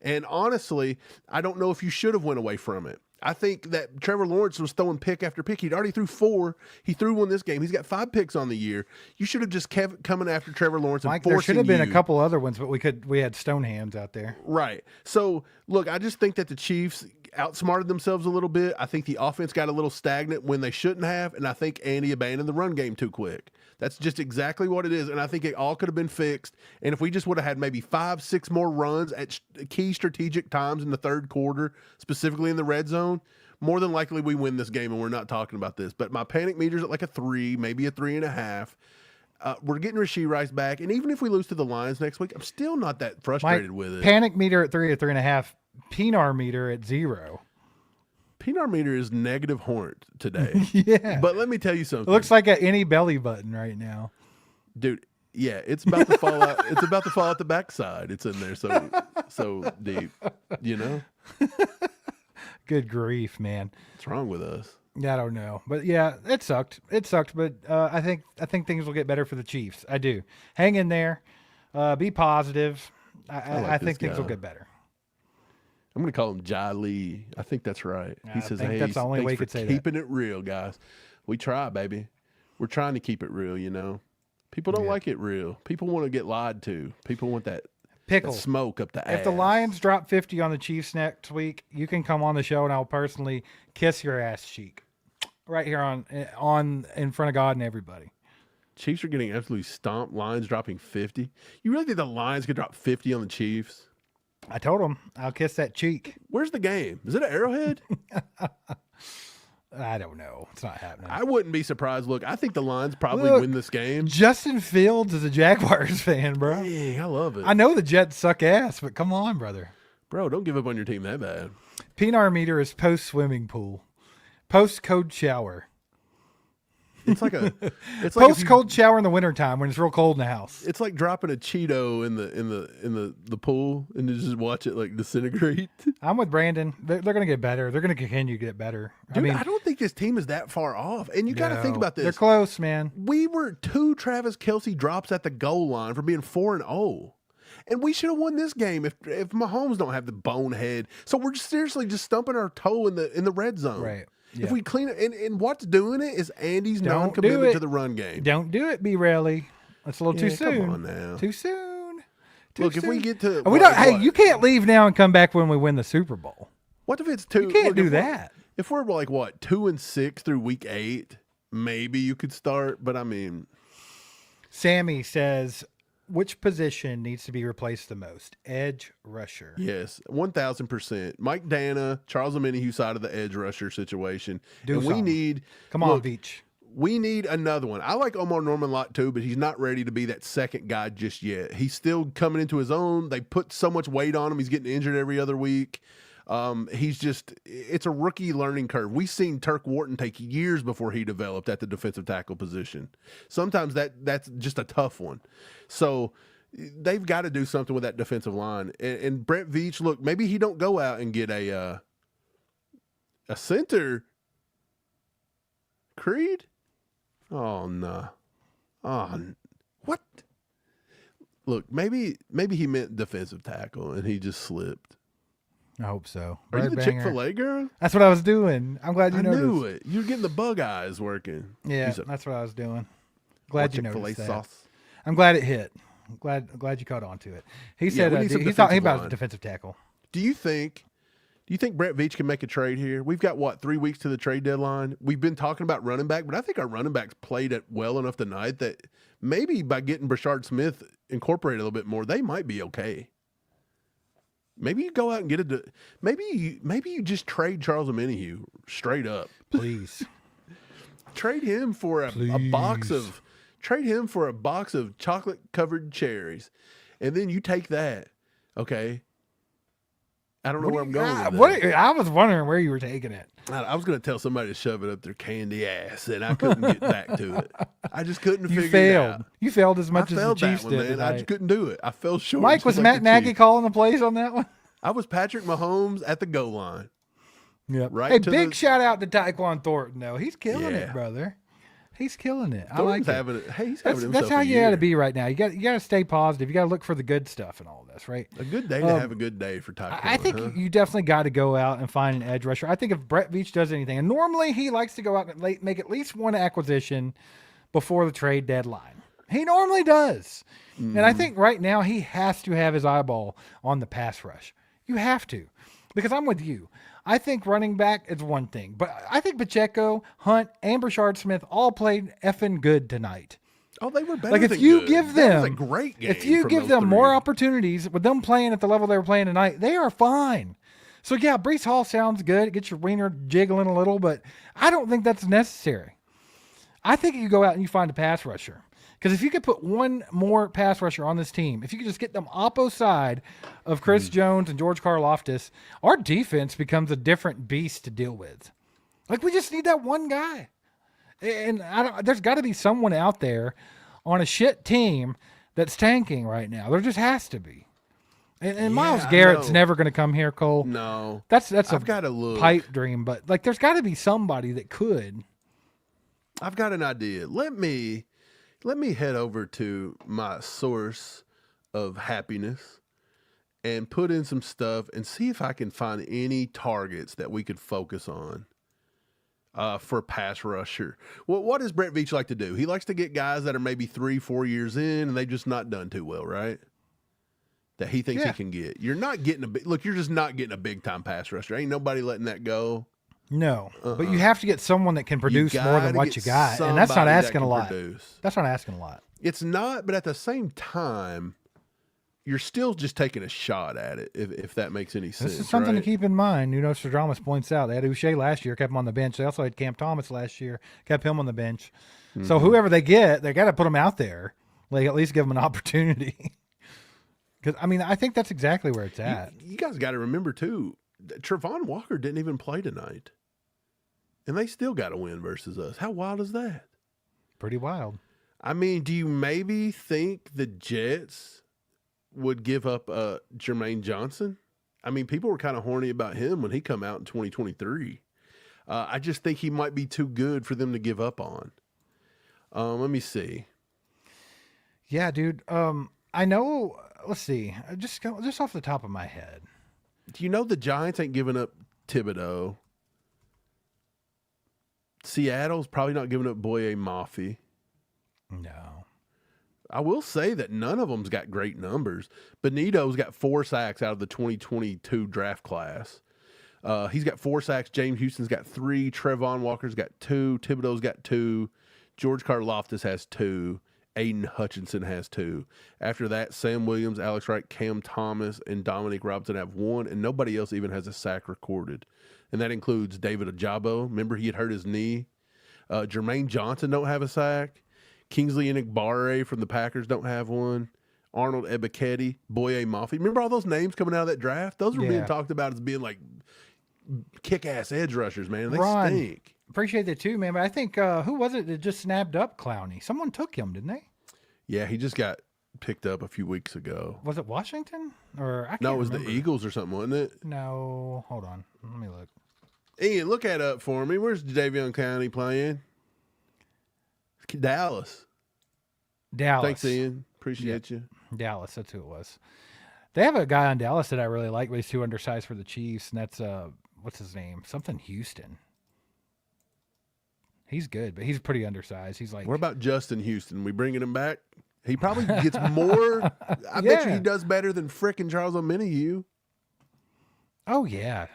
And honestly, I don't know if you should have went away from it. I think that Trevor Lawrence was throwing pick after pick. He'd already threw 4. He threw 1 this game. He's got 5 picks on the year. You should have just kept coming after Trevor Lawrence and Mike, forcing there should have been you. a couple other ones, but we had stone hands out there. Right. So, look, I just think that the Chiefs outsmarted themselves a little bit. I think the offense got a little stagnant when they shouldn't have, and I think Andy abandoned the run game too quick. That's just exactly what it is, and I think it all could have been fixed. And if we just would have had maybe 5, 6 more runs at key strategic times in the third quarter, specifically in the red zone, more than likely we win this game, and we're not talking about this. But my panic meter's at like a 3, maybe a 3.5. We're getting Rashee Rice back, and even if we lose to the Lions next week, I'm still not that frustrated with it. Panic meter at 3 or 3.5. Pinar meter at 0. Pinar meter is negative horn today. Yeah. But let me tell you something. It looks like any belly button right now. Dude, yeah, it's about to fall out. It's about to fall out the backside. It's in there so deep, you know? Good grief, man. What's wrong with us? Yeah, I don't know, but yeah, it sucked. It sucked, but I think things will get better for the Chiefs. I do. Hang in there. Be positive. I like think this things will guy. get better. I'm going to call him Jai Lee. I think that's right. I He says, think hey, that's the only way thanks you for could say that. keeping it real, guys. We try, baby. We're trying to keep it real, you know. People don't like it real. People want to get lied to. People want that Pickle. smoke up the ass. If the Lions drop 50 on the Chiefs next week, you can come on the show and I'll personally kiss your ass cheek right here on in front of God and everybody. Chiefs are getting absolutely stomped. Lions dropping 50. You really think the Lions could drop 50 on the Chiefs? I told him I'll kiss that cheek. Where's the game? Is it at Arrowhead? I don't know. It's not happening. I wouldn't be surprised. Look, I think the Lions probably Look, win this game. Justin Fields is a Jaguars fan, bro. Dang, I love it. I know the Jets suck ass, but come on, brother. Bro, don't give up on your team that bad. PNR meter is post swimming pool, post cold shower, It's like it's like post cold shower in the wintertime when it's real cold in the house. It's like dropping a Cheeto in the pool and you just watch it like disintegrate. I'm with Brandon. They're going to get better. They're going to continue to get better. Dude, I don't think this team is that far off. And you got to think about this. They're close, man. We were 2 Travis Kelce drops at the goal line for being 4-0. And we should have won this game if Mahomes don't have the bonehead. So we're just seriously just stumping our toe in the red zone. Right. If Yeah. we clean it, and what's doing it is Andy's Don't non-commitment do it. to the run game. Don't do it, B. Rayleigh. That's a little too Yeah, soon. come on now. Too soon. Too Look, if we soon. get to we don't. what- Hey, you can't leave now and come back when we win the Super Bowl. What if it's 2? You can't look, do if we're- that. If we're like what 2-6 through week 8, maybe you could start. But I mean, Sammy says, which position needs to be replaced the most? Edge rusher. yes, 1,000%. Mike Dana, Charles Omenihu side of the edge rusher situation, Do and we something. need. Come on, look, Beach. We need another one. I like Omar Norman a lot too, but he's not ready to be that second guy just yet. He's still coming into his own. They put so much weight on him. He's getting injured every other week. It's a rookie learning curve. We've seen Turk Wharton take years before he developed at the defensive tackle position. Sometimes that's just a tough one. So they've got to do something with that defensive line. And Brett Veach, look, maybe he don't go out and get a center. Creed? Oh no. What? Look, maybe he meant defensive tackle and he just slipped. I hope so. Are you Bird the banger. Chick-fil-A girl? That's what I was doing. I'm glad you I noticed. knew it. You're getting the bug eyes working. Yeah, You said, that's what I was doing. Glad you Chick-fil-A noticed that. sauce. I'm glad it hit. glad you caught on to it. He said we need some he's talking defensive about line. defensive tackle. Do you think Brett Veach can make a trade here? We've got, what, 3 weeks to the trade deadline? We've been talking about running back, but I think our running backs played it well enough tonight that maybe by getting Brashard Smith incorporated a little bit more, they might be okay. Maybe you go out and get maybe you just trade Charles Omenihu straight up. Please. Trade him for a box of chocolate covered cherries, and then you take that. Okay. I don't know where I'm going with that. I was wondering where you were taking it. I was going to tell somebody to shove it up their candy ass, and I couldn't get back to it. I just couldn't You figure it failed. out. You failed as I much as the failed that Chiefs one, did man. tonight. I just couldn't do it. I fell short. Mike, just was like Matt the Nagy Chiefs. calling the plays on that one? I was Patrick Mahomes at the goal line. Yep. Right Hey, to big the- shout out to Tyquan Thornton, though. He's killing Yeah. it, brother. He's killing it. I Thornton's like it. having it. Hey, he's That's, having that's himself how a you year. got to be right now. You got to stay positive. You got to look for the good stuff and all this, right? A good day to have a good day for Tyquan. I think huh? you definitely got to go out and find an edge rusher. I think if Brett Veach does anything, and normally he likes to go out and make at least one acquisition before the trade deadline. He normally does. And I think right now he has to have his eyeball on the pass rush. You have to. Because I'm with you. I think running back is one thing. But I think Pacheco, Hunt, and Brashard Smith all played effing good tonight. Oh, they were better. Like if than you good. give That them was a great game. if you from give those them three. more opportunities with them playing at the level they were playing tonight, they are fine. So yeah, Breece Hall sounds good. It gets your wiener jiggling a little, but I don't think that's necessary. I think you go out and you find a pass rusher. Because if you could put one more pass rusher on this team, if you could just get them oppo side of Chris Jones and George Karlaftis, our defense becomes a different beast to deal with. Like we just need that one guy. And there's got to be someone out there on a shit team that's tanking right now. There just has to be. And Yeah, Myles I Garrett's know. never going to come here, Cole. No. That's I've a got to look. pipe dream, but like there's got to be somebody that could. I've got an idea. Let me head over to my source of happiness and put in some stuff and see if I can find any targets that we could focus on for pass rusher. Well, what does Brett Veach like to do? He likes to get guys that are maybe 3-4 years in and they've just not done too well, right? That he thinks he can get. You're not getting you're just not getting a big time pass rusher. Ain't nobody letting that go. No, but you have to get someone that can produce more than what you got, and that's not somebody that asking a can lot. produce. That's not asking a lot. It's not, but at the same time, you're still just taking a shot at it, if that makes any sense. This is something right? to keep in mind. Stradamus points out they had Uche last year, kept him on the bench. They also had Cam Thomas last year, kept him on the bench. So whoever they get, they got to put them out there. Like at least give them an opportunity. Because I mean, I think that's exactly where it's at. You guys got to remember too, Trevon Walker didn't even play tonight, and they still got to win versus us. How wild is that? Pretty wild. I mean, do you maybe think the Jets would give up Jermaine Johnson? I mean, people were kind of horny about him when he come out in 2023. I just think he might be too good for them to give up on. Let me see. Yeah, dude. I know. Let's see. Just off the top of my head. Do you know the Giants ain't giving up Thibodeau? Seattle's probably not giving up Boye Mafe. No. I will say that none of them's got great numbers. Benito's got 4 sacks out of the 2022 draft class. He's got 4 sacks. James Houston's got 3. Trevon Walker's got 2. Thibodeau's got 2. George Karlaftis has 2. Aiden Hutchinson has 2. After that, Sam Williams, Alex Wright, Cam Thomas, and Dominique Robinson have 1, and nobody else even has a sack recorded. And that includes David Ajabo. Remember, he had hurt his knee. Jermaine Johnson don't have a sack. Kingsley Enagbare from the Packers don't have one. Arnold Ebiketie, Boye Mafe. Remember all those names coming out of that draft? Those were being talked about as being like kick-ass edge rushers, man. They stink. Appreciate that too, man. But I think, who was it that just snapped up Clowney? Someone took him, didn't they? Yeah, he just got picked up a few weeks ago. Was it Washington? Or I can't No, it was remember. the Eagles or something, wasn't it? No, hold on. Let me look. Ian, look that up for me. Where's Davion County playing? Dallas. Thanks, Ian. Appreciate you. Dallas, that's who it was. They have a guy on Dallas that I really like, but he's too undersized for the Chiefs, and that's what's his name? Something Houston. He's good, but he's pretty undersized. He's like, what about Justin Houston? We bringing him back? He probably gets more. I bet you he does better than frickin' Charles Omenihu. oh yeah,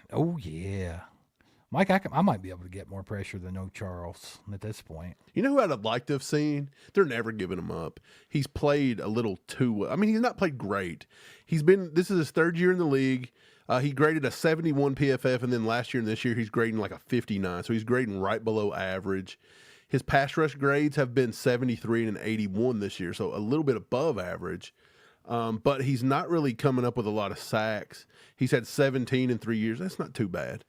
Mike, I might be able to get more pressure than no Charles at this point. You know who I'd like to have seen? They're never giving him up. He's played a little too well. I mean, he's not played great. This is his 3rd year in the league. He graded a 71 PFF, and then last year and this year he's grading like a 59. So he's grading right below average. His pass rush grades have been 73 and an 81 this year, so a little bit above average. But he's not really coming up with a lot of sacks. He's had 17 in 3 years. That's not too bad.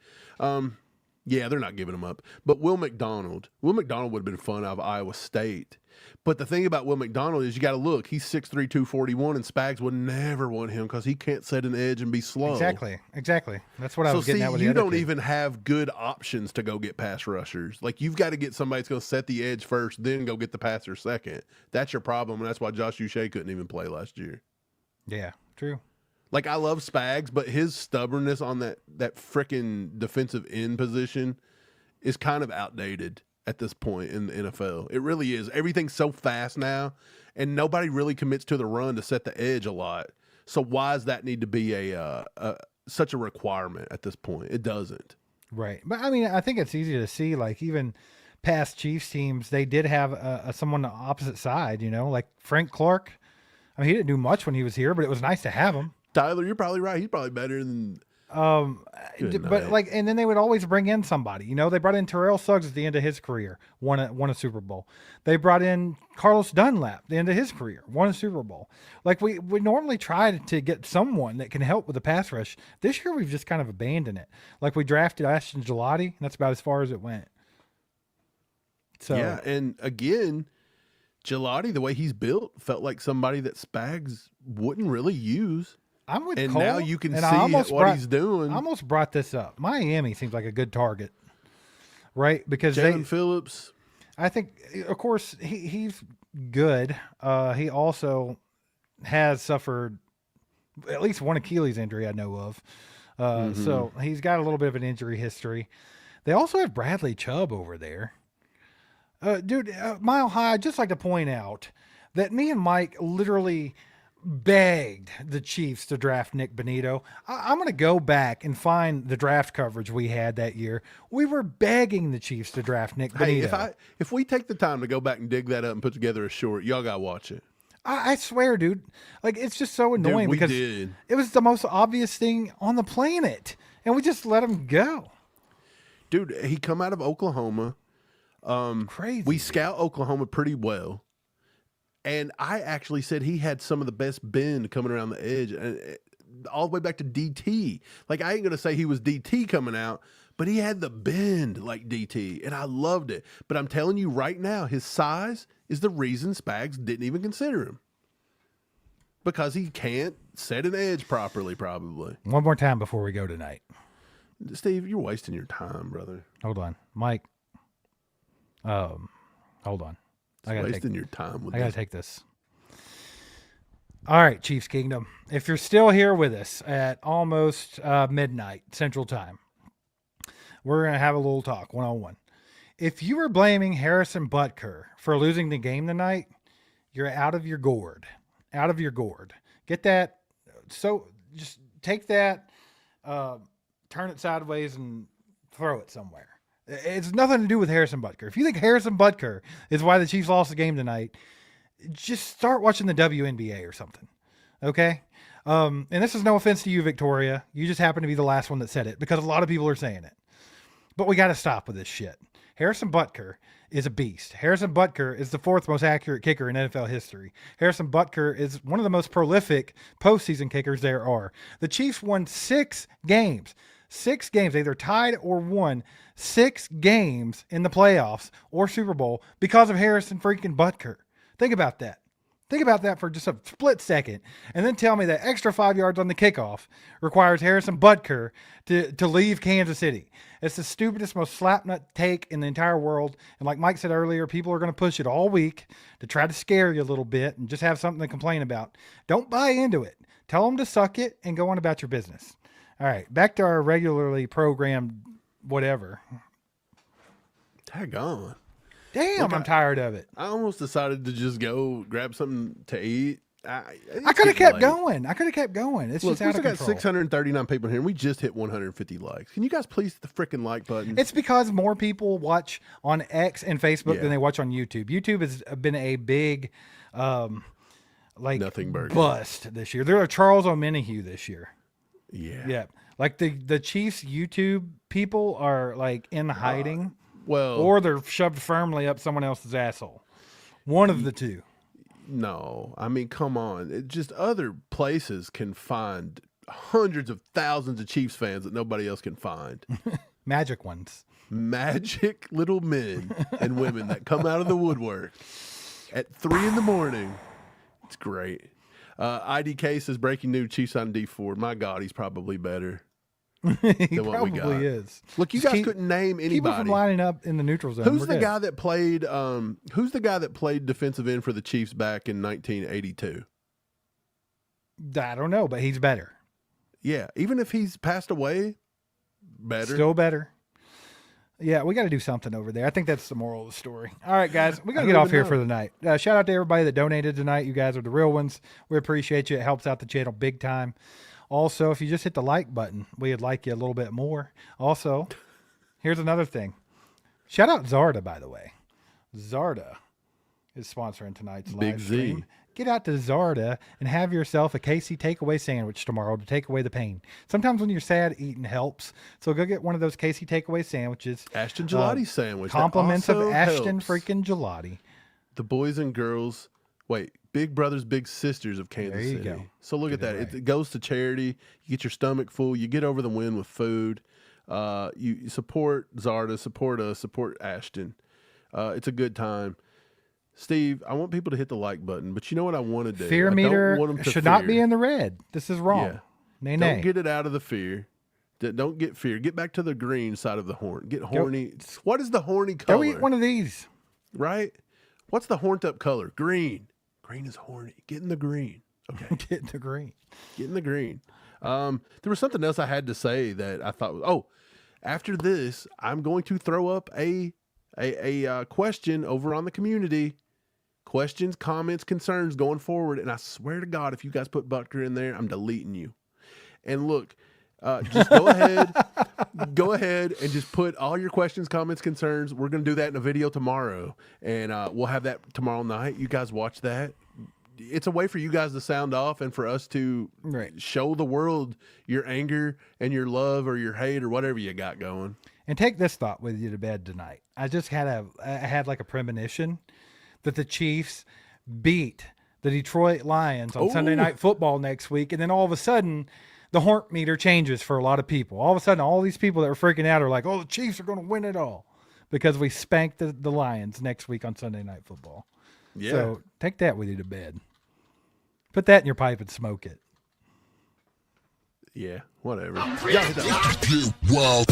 Yeah, they're not giving him up. But Will McDonald would have been fun out of Iowa State. But the thing about Will McDonald is you got to look. He's 6'3", 241, and Spags would never want him because he can't set an edge and be slow. Exactly. That's what I was getting at with the you other don't kid. even have good options to go get pass rushers. Like, you've got to get somebody that's going to set the edge first, then go get the passer second. That's your problem, and that's why Josh Uche couldn't even play last year. Yeah, true. Like, I love Spags, but his stubbornness on that frickin' defensive end position is kind of outdated at this point in the NFL. It really is. Everything's so fast now, and nobody really commits to the run to set the edge a lot. So why does that need to be such a requirement at this point? It doesn't. Right. But I mean, I think it's easy to see, like, even past Chiefs teams, they did have someone on the opposite side, like Frank Clark. I mean, he didn't do much when he was here, but it was nice to have him. Tyler, you're probably right. He's probably better than. But like, and then they would always bring in somebody. They brought in Terrell Suggs at the end of his career, won a Super Bowl. They brought in Carlos Dunlap at the end of his career, won a Super Bowl. Like, we normally try to get someone that can help with the pass rush. This year we've just kind of abandoned it. Like, we drafted Ashton Gelati, and that's about as far as it went. So Yeah, and again, Gelati, the way he's built, felt like somebody that Spags wouldn't really use. I'm with And Cole, now you can and see what he's doing. I almost brought this up. Miami seems like a good target, right? Because Jalen Phillips. I think, of course, he's good. He also has suffered at least one Achilles injury I know of. So he's got a little bit of an injury history. They also have Bradley Chubb over there. Dude, Mile High, I'd just like to point out that me and Mike literally begged the Chiefs to draft Nick Bonito. I'm going to go back and find the draft coverage we had that year. We were begging the Chiefs to draft Nick Bonito. Hey, if we take the time to go back and dig that up and put together a short, y'all got to watch it. I swear, dude. Like, it's just so annoying Dude, because it was the most obvious thing on the planet, and we just let him go. Dude, he come out of Oklahoma. Crazy. We scout Oklahoma pretty well. And I actually said he had some of the best bend coming around the edge, and all the way back to DT. Like, I ain't going to say he was DT coming out, but he had the bend like DT, and I loved it. But I'm telling you right now, his size is the reason Spags didn't even consider him. Because he can't set an edge properly, probably. One more time before we go tonight. Steve, you're wasting your time, brother. Hold on. Mike. Hold on. Wasting your time with I got to this. take this. All right, Chiefs Kingdom. If you're still here with us at almost midnight Central Time, we're going to have a little talk one-on-one. If you were blaming Harrison Butker for losing the game tonight, you're out of your gourd. Out of your gourd. Get that. So just take that, turn it sideways, and throw it somewhere. It's nothing to do with Harrison Butker. If you think Harrison Butker is why the Chiefs lost the game tonight, just start watching the WNBA or something. Okay? And this is no offense to you, Victoria. You just happen to be the last one that said it because a lot of people are saying it. But we got to stop with this shit. Harrison Butker is a beast. Harrison Butker is the fourth most accurate kicker in NFL history. Harrison Butker is one of the most prolific postseason kickers there are. The Chiefs won 6 games. 6 games, either tied or won 6 games in the playoffs or Super Bowl because of Harrison freaking Butker. Think about that. Think about that for just a split second. And then tell me that extra 5 yards on the kickoff requires Harrison Butker to leave Kansas City. It's the stupidest, most slapnut take in the entire world. And like Mike said earlier, people are going to push it all week to try to scare you a little bit and just have something to complain about. Don't buy into it. Tell them to suck it and go on about your business. All right, back to our regularly programmed whatever. Tag on. Damn, Look, I'm tired of it. I almost decided to just go grab something to eat. I could have kept going. It's Look, just we out still of got control. 639 people here, and we just hit 150 likes. Can you guys please hit the freaking like button? It's because more people watch on X and Facebook Yeah. than they watch on YouTube. YouTube has been a big, Nothing burger. bust this year. They're a Charles O'Menahue this year. Yeah. Yeah, like the Chiefs YouTube people are like in hiding, Well, or they're shoved firmly up someone else's asshole. One of the two. no. I mean, come on. It just other places can find hundreds of thousands of Chiefs fans that nobody else can find. Magic ones. Magic little men and women that come out of the woodwork at 3 a.m. It's great. IDK says breaking news: Chiefs on D4. My God, he's probably better. He than what we got. probably is. Look, you Just guys couldn't name Keep them from anybody. lining up in the neutral zone. Who's We're the good. guy that played? Who's the guy that played defensive end for the Chiefs back in 1982? I don't know, but he's better. Yeah, even if he's passed away, better. Still better. Yeah, we got to do something over there. I think that's the moral of the story. All right, guys, we're going to I get don't off even here know. for the night. Shout out to everybody that donated tonight. You guys are the real ones. We appreciate you. It helps out the channel big time. Also, if you just hit the like button, we'd like you a little bit more. Also, here's another thing. Shout out Zarda, by the way. Zarda is sponsoring tonight's Big live Z. stream. Get out to Zarda and have yourself a KC takeaway sandwich tomorrow to take away the pain. Sometimes when you're sad, eating helps. So go get one of those KC takeaway sandwiches. Ashton Gelati sandwich. That Compliments of also Ashton helps freaking Gelati. the boys and girls. Wait, big brothers, big sisters of Kansas There you City. go. So look Get at it that. right. It goes to charity. You get your stomach full. You get over the win with food. You support Zarda, support us, support Ashton. It's a good time. Steve, I want people to hit the like button, but you know what I want to do? Fear I meter don't want them to should not be fear. in the red. This is wrong. Yeah. Nay, Don't nay. get it out of the fear. Don't get fear. Get back to the green side of the horn. Get horny. What is the horny color? Go eat one of these. Right? What's the horned up color? Green. Green is horny. Get in the green. Okay. Get in the green. Get in the green. There was something else I had to say that I thought, after this, I'm going to throw up a question over on the community. Questions, comments, concerns going forward. And I swear to God, if you guys put Butker in there, I'm deleting you. And look, just go ahead and just put all your questions, comments, concerns. We're going to do that in a video tomorrow. And we'll have that tomorrow night. You guys watch that. It's a way for you guys to sound off and for us to show the world your anger and your love or your hate or whatever you got going. And take this thought with you to bed tonight. I just had like a premonition that the Chiefs beat the Detroit Lions on Sunday Night Football next week, and then all of a sudden the horn meter changes for a lot of people. All of a sudden, all these people that were freaking out are like, "Oh, the Chiefs are going to win it all," because we spanked the Lions next week on Sunday Night Football. Yeah. So take that with you to bed. Put that in your pipe and smoke it. Yeah, whatever. Get wild.